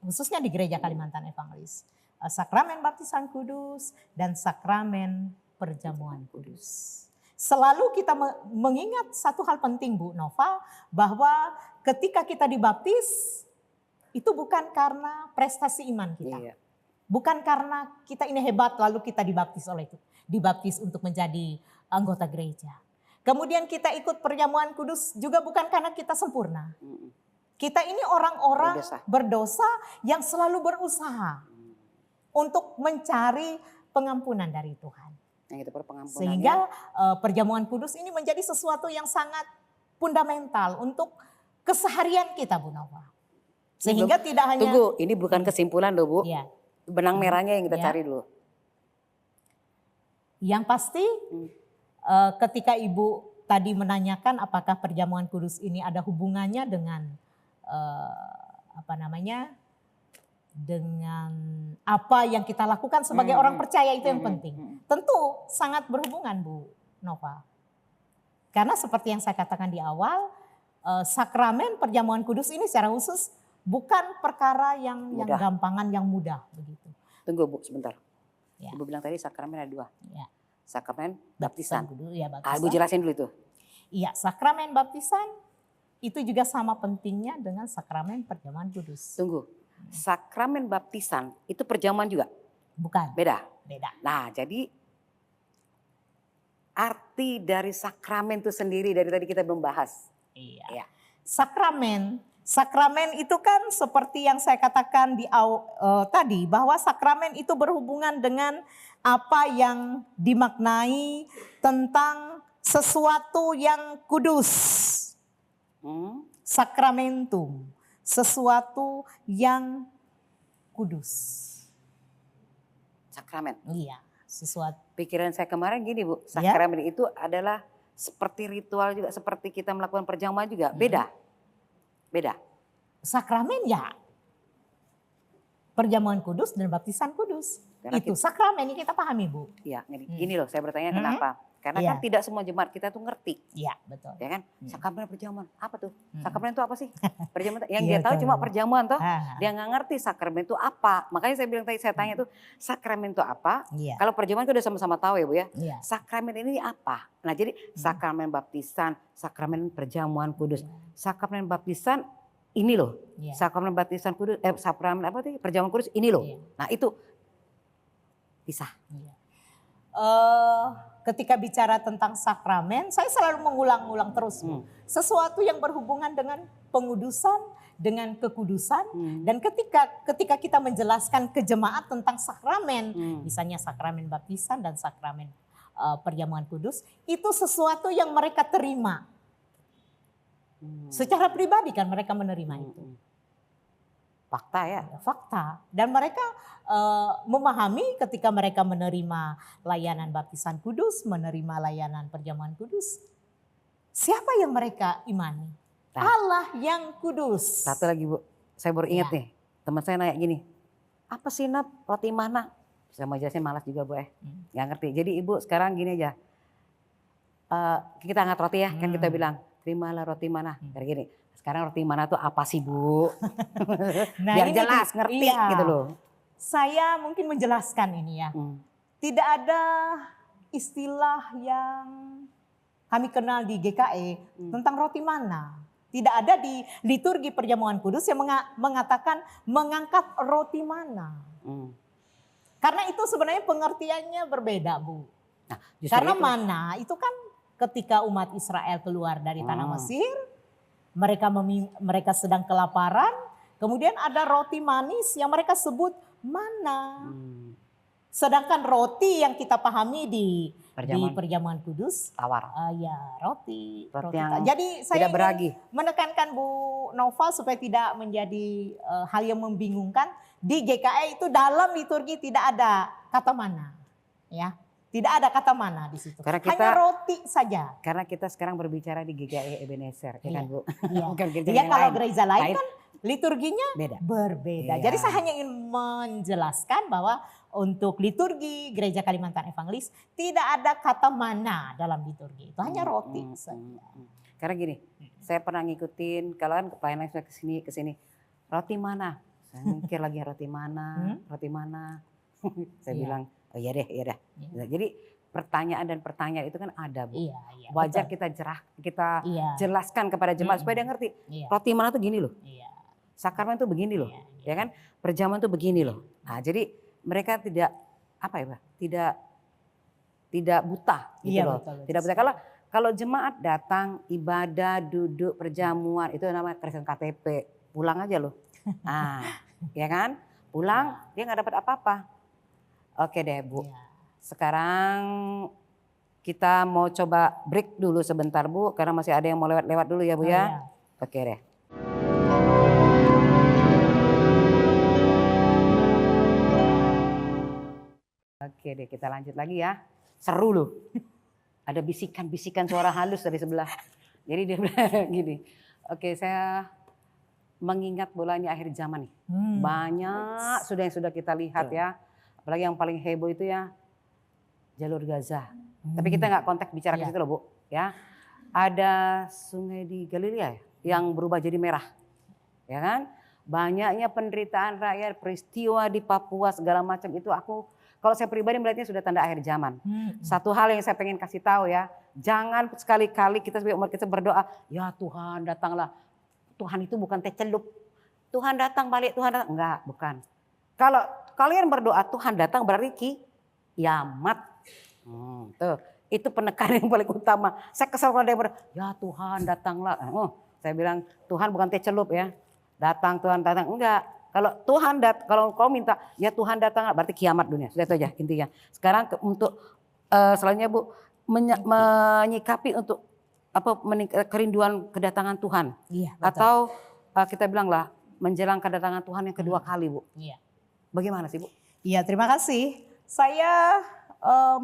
Speaker 2: khususnya di gereja Kalimantan Evangelis. sakramen baptisan kudus, dan sakramen perjamuan kudus. Selalu kita mengingat satu hal penting Bu Nova, bahwa ketika kita dibaptis, itu bukan karena prestasi iman kita.
Speaker 1: Iya.
Speaker 2: Bukan karena kita ini hebat lalu kita dibaptis oleh itu. Dibaptis untuk menjadi anggota gereja. Kemudian kita ikut perjamuan kudus juga bukan karena kita sempurna. Kita ini orang-orang berdosa yang selalu berusaha untuk mencari pengampunan dari Tuhan.
Speaker 1: Yang itu pengampunannya.
Speaker 2: Sehingga perjamuan kudus ini menjadi sesuatu yang sangat fundamental untuk keseharian kita Bu Nova. Sehingga tidak hanya...
Speaker 1: Tunggu, ini bukan kesimpulan loh Bu.
Speaker 2: Ya.
Speaker 1: Benang merahnya yang kita
Speaker 2: Ya.
Speaker 1: cari dulu.
Speaker 2: Yang pasti ketika Ibu tadi menanyakan apakah perjamuan kudus ini ada hubungannya dengan dengan apa yang kita lakukan sebagai orang percaya, itu yang penting. Tentu sangat berhubungan Bu Nova. Karena seperti yang saya katakan di awal, sakramen perjamuan kudus ini secara khusus bukan perkara yang gampangan, yang mudah begitu.
Speaker 1: Tunggu Bu sebentar.
Speaker 2: Ya.
Speaker 1: Ibu bilang tadi sakramen ada 2.
Speaker 2: Ya.
Speaker 1: Sakramen baptisan.
Speaker 2: Ya, baptisan.
Speaker 1: Ibu jelasin dulu itu.
Speaker 2: Iya, sakramen baptisan itu juga sama pentingnya dengan sakramen perjamuan kudus.
Speaker 1: Tunggu. Sakramen baptisan itu perjamuan juga?
Speaker 2: Bukan.
Speaker 1: Beda?
Speaker 2: Beda.
Speaker 1: Nah jadi arti dari sakramen itu sendiri dari tadi kita belum bahas.
Speaker 2: Iya.
Speaker 1: Ya.
Speaker 2: Sakramen itu kan seperti yang saya katakan di tadi, bahwa sakramen itu berhubungan dengan apa yang dimaknai tentang sesuatu yang kudus. Sakramentum, sesuatu yang kudus.
Speaker 1: Sakramen.
Speaker 2: Iya, sesuatu.
Speaker 1: Pikiran saya kemarin gini Bu, sakramen itu adalah seperti ritual juga, seperti kita melakukan perjamuan juga. Beda. Beda.
Speaker 2: Sakramen ya perjamuan kudus dan baptisan kudus.
Speaker 1: Karena
Speaker 2: itu sakramen yang kita pahami Bu.
Speaker 1: Iya, gini loh saya bertanya kenapa. Karena kan tidak semua jemaat kita tuh ngerti.
Speaker 2: Iya, betul.
Speaker 1: Ya kan? Sakramen perjamuan, apa tuh? Sakramen itu apa sih? Perjamuan yang dia tahu cuma perjamuan toh. Dia nggak ngerti sakramen itu apa. Makanya saya bilang tadi, saya tanya tuh sakramen itu apa?
Speaker 2: Iya.
Speaker 1: Kalau perjamuan itu udah sama-sama tahu ya Bu ya.
Speaker 2: Iya.
Speaker 1: Sakramen ini apa? Nah jadi sakramen baptisan, sakramen perjamuan kudus. Sakramen baptisan ini loh.
Speaker 2: Iya.
Speaker 1: Sakramen baptisan kudus, sakramen apa tadi? Perjamuan kudus ini loh.
Speaker 2: Iya.
Speaker 1: Nah itu pisah.
Speaker 2: Iya. Ketika bicara tentang sakramen, saya selalu mengulang-ulang terus. Sesuatu yang berhubungan dengan pengudusan, dengan kekudusan. Dan ketika kita menjelaskan ke jemaat tentang sakramen, misalnya sakramen baptisan dan sakramen perjamuan kudus, itu sesuatu yang mereka terima. Secara pribadi kan mereka menerima itu.
Speaker 1: Fakta ya.
Speaker 2: Fakta. Dan mereka memahami ketika mereka menerima layanan baptisan kudus, menerima layanan perjamuan kudus. Siapa yang mereka imani? Allah yang kudus.
Speaker 1: Satu lagi Bu, saya baru ingat nih. Teman saya nanya gini, apa sih Nap, roti mana? Saya mau jelasin malas juga Bu Gak ngerti. Jadi Ibu sekarang gini aja. Kita angkat roti ya, kan kita bilang, terimalah roti mana. Kayak gini. Sekarang roti mana tuh apa sih Bu?
Speaker 2: Nah,
Speaker 1: biar jelas, ngerti gitu loh.
Speaker 2: Saya mungkin menjelaskan ini ya. Tidak ada istilah yang kami kenal di GKE tentang roti mana. Tidak ada di liturgi perjamuan kudus yang mengatakan mengangkat roti mana. Karena itu sebenarnya pengertiannya berbeda Bu.
Speaker 1: Nah,
Speaker 2: karena itu, mana itu kan ketika umat Israel keluar dari tanah Mesir. Mereka sedang kelaparan, kemudian ada roti manis yang mereka sebut mana. Sedangkan roti yang kita pahami di perjamuan kudus,
Speaker 1: tawar.
Speaker 2: Ya roti
Speaker 1: yang
Speaker 2: jadi saya
Speaker 1: tidak beragi.
Speaker 2: Menekankan Bu Nova supaya tidak menjadi hal yang membingungkan. Di GKE itu dalam liturgi tidak ada kata mana, ya. Tidak ada kata mana di situ. Hanya roti saja.
Speaker 1: Karena kita sekarang berbicara di GKE Ebenezer, ya kan Bu?
Speaker 2: Iya.
Speaker 1: Bukan
Speaker 2: Ya kalau gereja lain kan liturginya berbeda.
Speaker 1: Iya.
Speaker 2: Jadi saya hanya ingin menjelaskan bahwa untuk liturgi gereja Kalimantan Evangelis tidak ada kata mana dalam liturgi. Itu hanya roti saja.
Speaker 1: Karena gini, saya pernah ngikutin kalau kan pelayanan saya kesini, roti mana? Saya mikir lagi roti mana, roti mana. Saya
Speaker 2: Iya.
Speaker 1: bilang, oh iya deh, iya dah.
Speaker 2: Iya.
Speaker 1: Jadi pertanyaan dan pertanyaan itu kan ada, Bu.
Speaker 2: Iya,
Speaker 1: Wajar
Speaker 2: betul.
Speaker 1: kita
Speaker 2: Iya.
Speaker 1: jelaskan kepada jemaat supaya dia ngerti.
Speaker 2: Iya.
Speaker 1: Roti mana tuh gini loh,
Speaker 2: Iya.
Speaker 1: sakramen tuh begini loh,
Speaker 2: Iya.
Speaker 1: ya kan? Perjamuan tuh begini loh. Nah, jadi mereka tidak apa ya, Pak? Tidak buta gitu
Speaker 2: Iya,
Speaker 1: loh.
Speaker 2: betul.
Speaker 1: Tidak buta. Kalau jemaat datang ibadah, duduk, perjamuan itu namanya Kristen KTP. Pulang aja loh. Nah, ya kan? Pulang dia nggak dapat apa-apa. Oke deh, Bu.
Speaker 2: Iya.
Speaker 1: Sekarang kita mau coba break dulu sebentar, Bu, karena masih ada yang mau lewat-lewat dulu ya, Bu
Speaker 2: Oh,
Speaker 1: ya.
Speaker 2: iya.
Speaker 1: Oke deh. Oke deh, kita lanjut lagi ya. Seru loh. Ada bisikan-bisikan suara halus dari sebelah. Jadi dia bilang gini. Oke, saya mengingat bolanya akhir zaman nih. Banyak sudah yang sudah kita lihat ya. Apalagi yang paling heboh itu ya jalur Gaza. Tapi kita nggak konteks bicara ke
Speaker 2: Iya.
Speaker 1: situ loh, Bu. Ya, ada sungai di Galilea ya, yang berubah jadi merah, ya kan? Banyaknya penderitaan rakyat, peristiwa di Papua segala macam itu kalau saya pribadi melihatnya sudah tanda akhir zaman. Satu hal yang saya pengen kasih tahu ya, jangan sekali-kali kita sebagai umat kita berdoa, ya Tuhan datanglah. Tuhan itu bukan teh celup. Tuhan datang balik, Tuhan datang. Enggak, bukan. Kalau kalian berdoa Tuhan datang berarti kiamat. Tuh, itu penekanan yang paling utama. Saya kesal kalau ada yang berdoa, ya Tuhan datanglah. Saya bilang Tuhan bukan teh celup ya. Datang Tuhan datang. Enggak. Kalau Tuhan kalau kau minta ya Tuhan datang berarti kiamat dunia. Sudah itu aja intinya. Sekarang untuk selanjutnya Bu menyikapi untuk kerinduan kedatangan Tuhan.
Speaker 2: Iya, betul.
Speaker 1: Atau kita bilanglah menjelang kedatangan Tuhan yang kedua kali, Bu.
Speaker 2: Iya.
Speaker 1: Bagaimana sih, Bu?
Speaker 2: Iya, terima kasih. Saya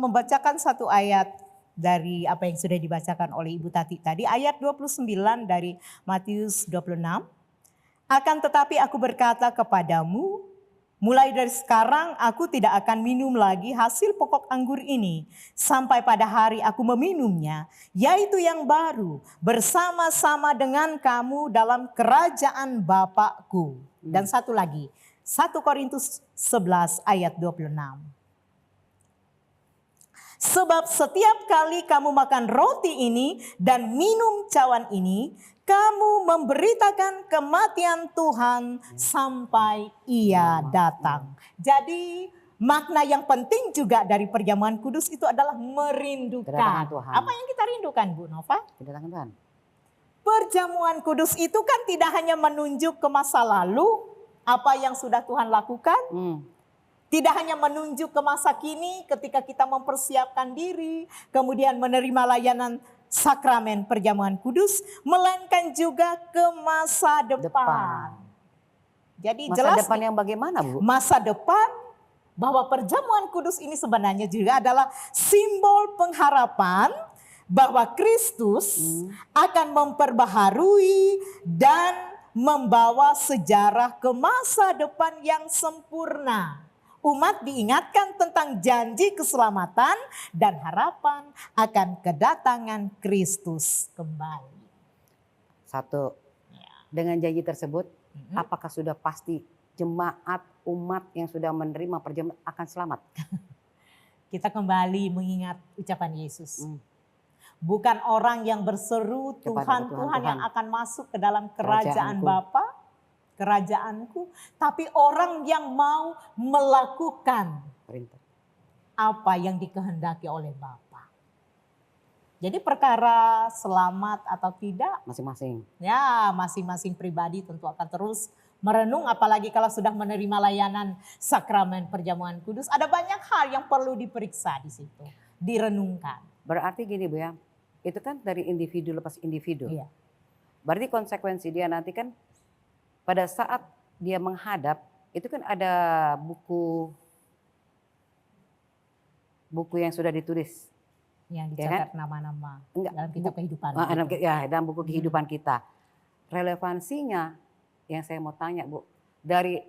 Speaker 2: membacakan satu ayat dari apa yang sudah dibacakan oleh Ibu Tati tadi. Ayat 29 dari Matius 26. Akan tetapi aku berkata kepadamu, mulai dari sekarang aku tidak akan minum lagi hasil pokok anggur ini sampai pada hari aku meminumnya, yaitu yang baru bersama-sama dengan kamu dalam kerajaan Bapakku. Dan satu lagi, 1 Korintus 11 ayat 26. Sebab setiap kali kamu makan roti ini dan minum cawan ini, kamu memberitakan kematian Tuhan sampai Ia datang. Jadi makna yang penting juga dari perjamuan kudus itu adalah merindukan.
Speaker 1: Kedatangan Tuhan.
Speaker 2: Apa yang kita rindukan, Bu Nova?
Speaker 1: Kedatangan Tuhan.
Speaker 2: Perjamuan kudus itu kan tidak hanya menunjuk ke masa lalu, apa yang sudah Tuhan lakukan. Tidak hanya menunjuk ke masa kini ketika kita mempersiapkan diri, kemudian menerima layanan sakramen perjamuan kudus, melainkan juga ke masa depan. Jadi
Speaker 1: Masa
Speaker 2: jelas
Speaker 1: depan yang bagaimana, Bu?
Speaker 2: masa depan bahwa perjamuan kudus ini sebenarnya juga adalah simbol pengharapan bahwa Kristus akan memperbaharui dan membawa sejarah ke masa depan yang sempurna. Umat diingatkan tentang janji keselamatan dan harapan akan kedatangan Kristus kembali.
Speaker 1: Satu, dengan janji tersebut, apakah sudah pasti jemaat umat yang sudah menerima perjamuan akan selamat?
Speaker 2: Kita kembali mengingat ucapan Yesus. Bukan orang yang berseru Tuhan, Tuhan yang akan masuk ke dalam kerajaan Bapa, kerajaanku, tapi orang yang mau melakukan
Speaker 1: Perintah.
Speaker 2: apa yang dikehendaki oleh Bapa. Jadi perkara selamat atau tidak,
Speaker 1: Masing-masing.
Speaker 2: ya masing-masing pribadi tentu akan terus merenung, apalagi kalau sudah menerima layanan sakramen perjamuan kudus. Ada banyak hal yang perlu diperiksa di situ, direnungkan.
Speaker 1: Berarti gini Bu ya, itu kan dari individu lepas individu.
Speaker 2: Iya.
Speaker 1: Berarti konsekuensi dia nanti kan pada saat dia menghadap, itu kan ada buku yang sudah ditulis.
Speaker 2: Yang
Speaker 1: Ya
Speaker 2: dicatat nama-nama dalam kitab kehidupan.
Speaker 1: Dalam buku kehidupan kita. Relevansinya yang saya mau tanya Bu, dari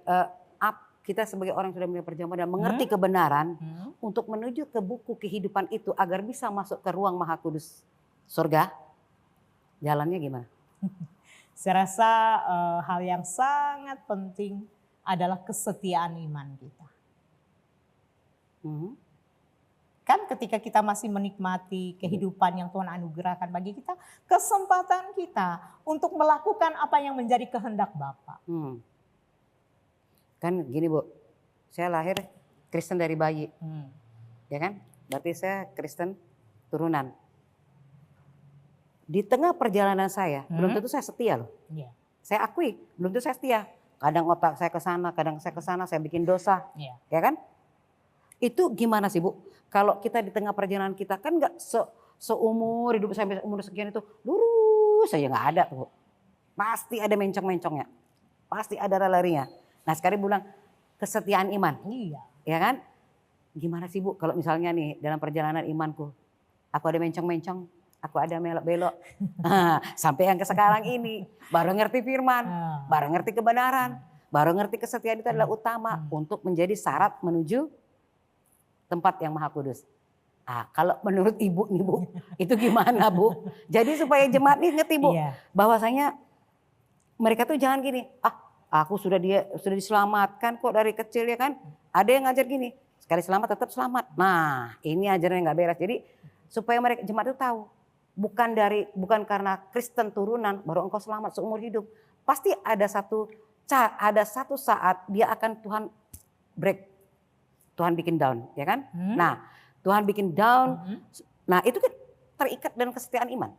Speaker 1: kita sebagai orang yang sudah menerima perjamuan dan mengerti kebenaran untuk menuju ke buku kehidupan itu agar bisa masuk ke ruang maha kudus surga, jalannya gimana?
Speaker 2: Saya rasa hal yang sangat penting adalah kesetiaan iman kita.
Speaker 1: Mhm.
Speaker 2: Kan ketika kita masih menikmati kehidupan yang Tuhan anugerahkan bagi kita, kesempatan kita untuk melakukan apa yang menjadi kehendak Bapa.
Speaker 1: Kan gini Bu, saya lahir Kristen dari bayi, ya kan? Berarti saya Kristen turunan. Di tengah perjalanan saya, belum tentu saya setia loh.
Speaker 2: Iya.
Speaker 1: Saya akui, belum tentu saya setia. Kadang otak saya ke sana, kadang saya ke sana, saya bikin dosa,
Speaker 2: Iya.
Speaker 1: ya kan? Itu gimana sih Bu? Kalau kita di tengah perjalanan kita kan nggak seumur hidup sampai umur sekian itu lurus saja, nggak ada tuh. Pasti ada mencong-mencongnya, pasti ada larinya. Nah sekarang bilang kesetiaan iman,
Speaker 2: Iya.
Speaker 1: ya kan? Gimana sih Bu kalau misalnya nih dalam perjalanan imanku, aku ada mencong-mencong, aku ada melok-belok, sampai yang ke sekarang ini baru ngerti firman, baru ngerti kebenaran, baru ngerti kesetiaan itu adalah utama untuk menjadi syarat menuju tempat yang maha kudus. Kalau menurut Ibu nih Bu, itu gimana Bu? Jadi supaya jemaat ini ngerti Bu,
Speaker 2: Iya.
Speaker 1: bahwasanya mereka tuh jangan gini, aku sudah diselamatkan kok dari kecil ya kan. Ada yang ngajar gini, sekali selamat tetap selamat. Nah ini ajaran yang gak beres. Jadi supaya mereka jemaat itu tahu, bukan karena Kristen turunan baru engkau selamat seumur hidup. Pasti ada satu saat dia akan Tuhan break. Tuhan bikin down, ya kan? Nah, Tuhan bikin down. Nah, itu kan terikat dengan kesetiaan iman.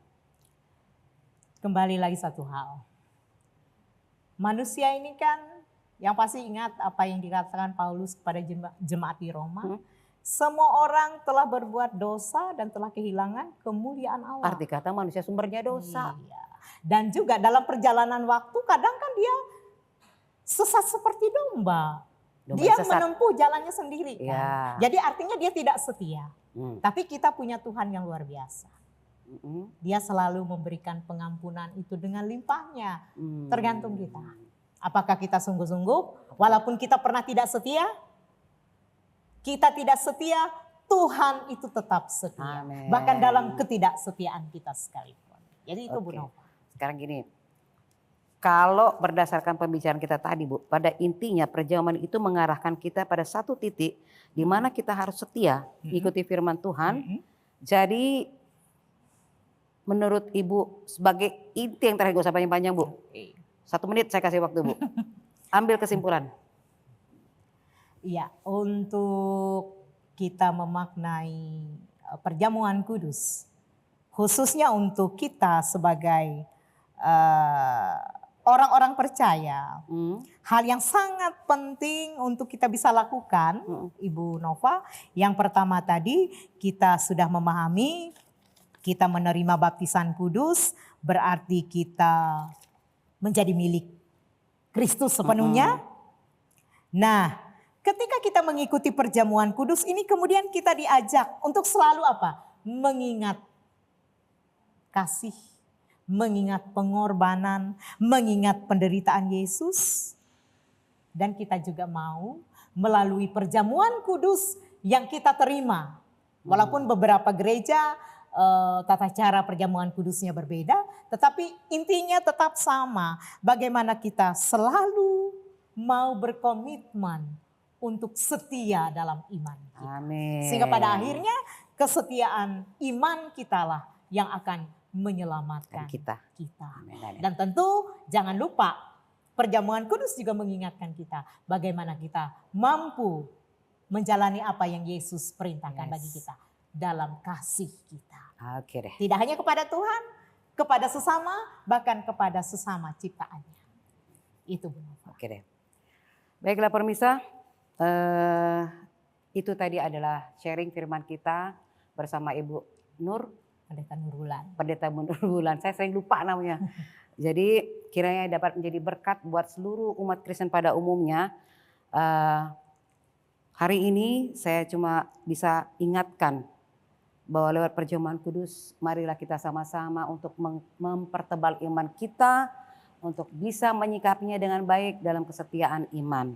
Speaker 2: Kembali lagi satu hal. Manusia ini kan yang pasti ingat apa yang dikatakan Paulus kepada jemaat di Roma. Semua orang telah berbuat dosa dan telah kehilangan kemuliaan Allah.
Speaker 1: Arti kata manusia sumbernya dosa.
Speaker 2: Iya. Dan juga dalam perjalanan waktu kadang kan dia sesat seperti domba. Dia menempuh jalannya sendiri kan.
Speaker 1: Ya.
Speaker 2: Jadi artinya dia tidak setia. Tapi kita punya Tuhan yang luar biasa. Dia selalu memberikan pengampunan itu dengan limpahnya. Tergantung kita. Apakah kita sungguh-sungguh walaupun kita pernah tidak setia? Kita tidak setia, Tuhan itu tetap setia.
Speaker 1: Amen.
Speaker 2: Bahkan dalam ketidaksetiaan kita sekalipun. Jadi itu Bu Nova.
Speaker 1: Sekarang gini. Kalau berdasarkan pembicaraan kita tadi Bu, pada intinya perjamuan itu mengarahkan kita pada satu titik di mana kita harus setia ikuti firman Tuhan. Jadi menurut Ibu sebagai inti yang terakhir, gak usah panjang-panjang Bu. 1 menit saya kasih waktu Bu. Ambil kesimpulan.
Speaker 2: Iya, untuk kita memaknai perjamuan kudus, khususnya untuk kita sebagai orang-orang percaya, hal yang sangat penting untuk kita bisa lakukan, Ibu Nova. Yang pertama tadi kita sudah memahami, kita menerima baptisan kudus, berarti kita menjadi milik Kristus sepenuhnya. Nah, ketika kita mengikuti perjamuan kudus ini kemudian kita diajak untuk selalu apa? Mengingat kasih, mengingat pengorbanan, mengingat penderitaan Yesus. Dan kita juga mau melalui perjamuan kudus yang kita terima. Walaupun beberapa gereja tata cara perjamuan kudusnya berbeda, tetapi intinya tetap sama. Bagaimana kita selalu mau berkomitmen untuk setia dalam iman kita.
Speaker 1: Amin.
Speaker 2: Sehingga pada akhirnya kesetiaan iman kitalah yang akan menyelamatkan kita.
Speaker 1: Amin.
Speaker 2: Dan tentu jangan lupa perjamuan kudus juga mengingatkan kita bagaimana kita mampu menjalani apa yang Yesus perintahkan bagi kita dalam kasih kita.
Speaker 1: Oke deh.
Speaker 2: Tidak hanya kepada Tuhan, kepada sesama, bahkan kepada sesama ciptaannya. Itu benar.
Speaker 1: Oke deh. Baiklah pemirsa, itu tadi adalah sharing firman kita bersama Ibu Nur.
Speaker 2: Pendeta Nurbulan.
Speaker 1: Pendeta Nurbulan, saya sering lupa namanya. Jadi kiranya dapat menjadi berkat buat seluruh umat Kristen pada umumnya. Hari ini saya cuma bisa ingatkan bahwa lewat perjamuan kudus, marilah kita sama-sama untuk mempertebal iman kita, untuk bisa menyikapinya dengan baik dalam kesetiaan iman.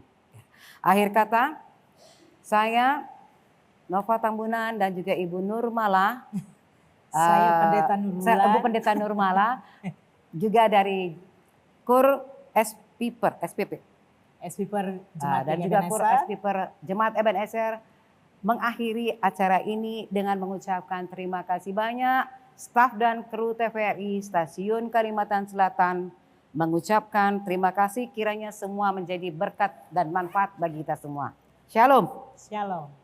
Speaker 1: Akhir kata, saya Nova Tambunan dan juga Ibu Nurmala.
Speaker 2: Saya Pendeta Nurbulan.
Speaker 1: Saya Ibu Pendeta Nurmala, juga dari KUR SPIPER, SPP.
Speaker 2: SPIPER Jemaat
Speaker 1: Dan juga KUR SPIPER Jemaat Ebenezer mengakhiri acara ini dengan mengucapkan terima kasih banyak. Staf dan kru TVRI Stasiun Kalimantan Selatan mengucapkan terima kasih, kiranya semua menjadi berkat dan manfaat bagi kita semua. Shalom.
Speaker 2: Shalom.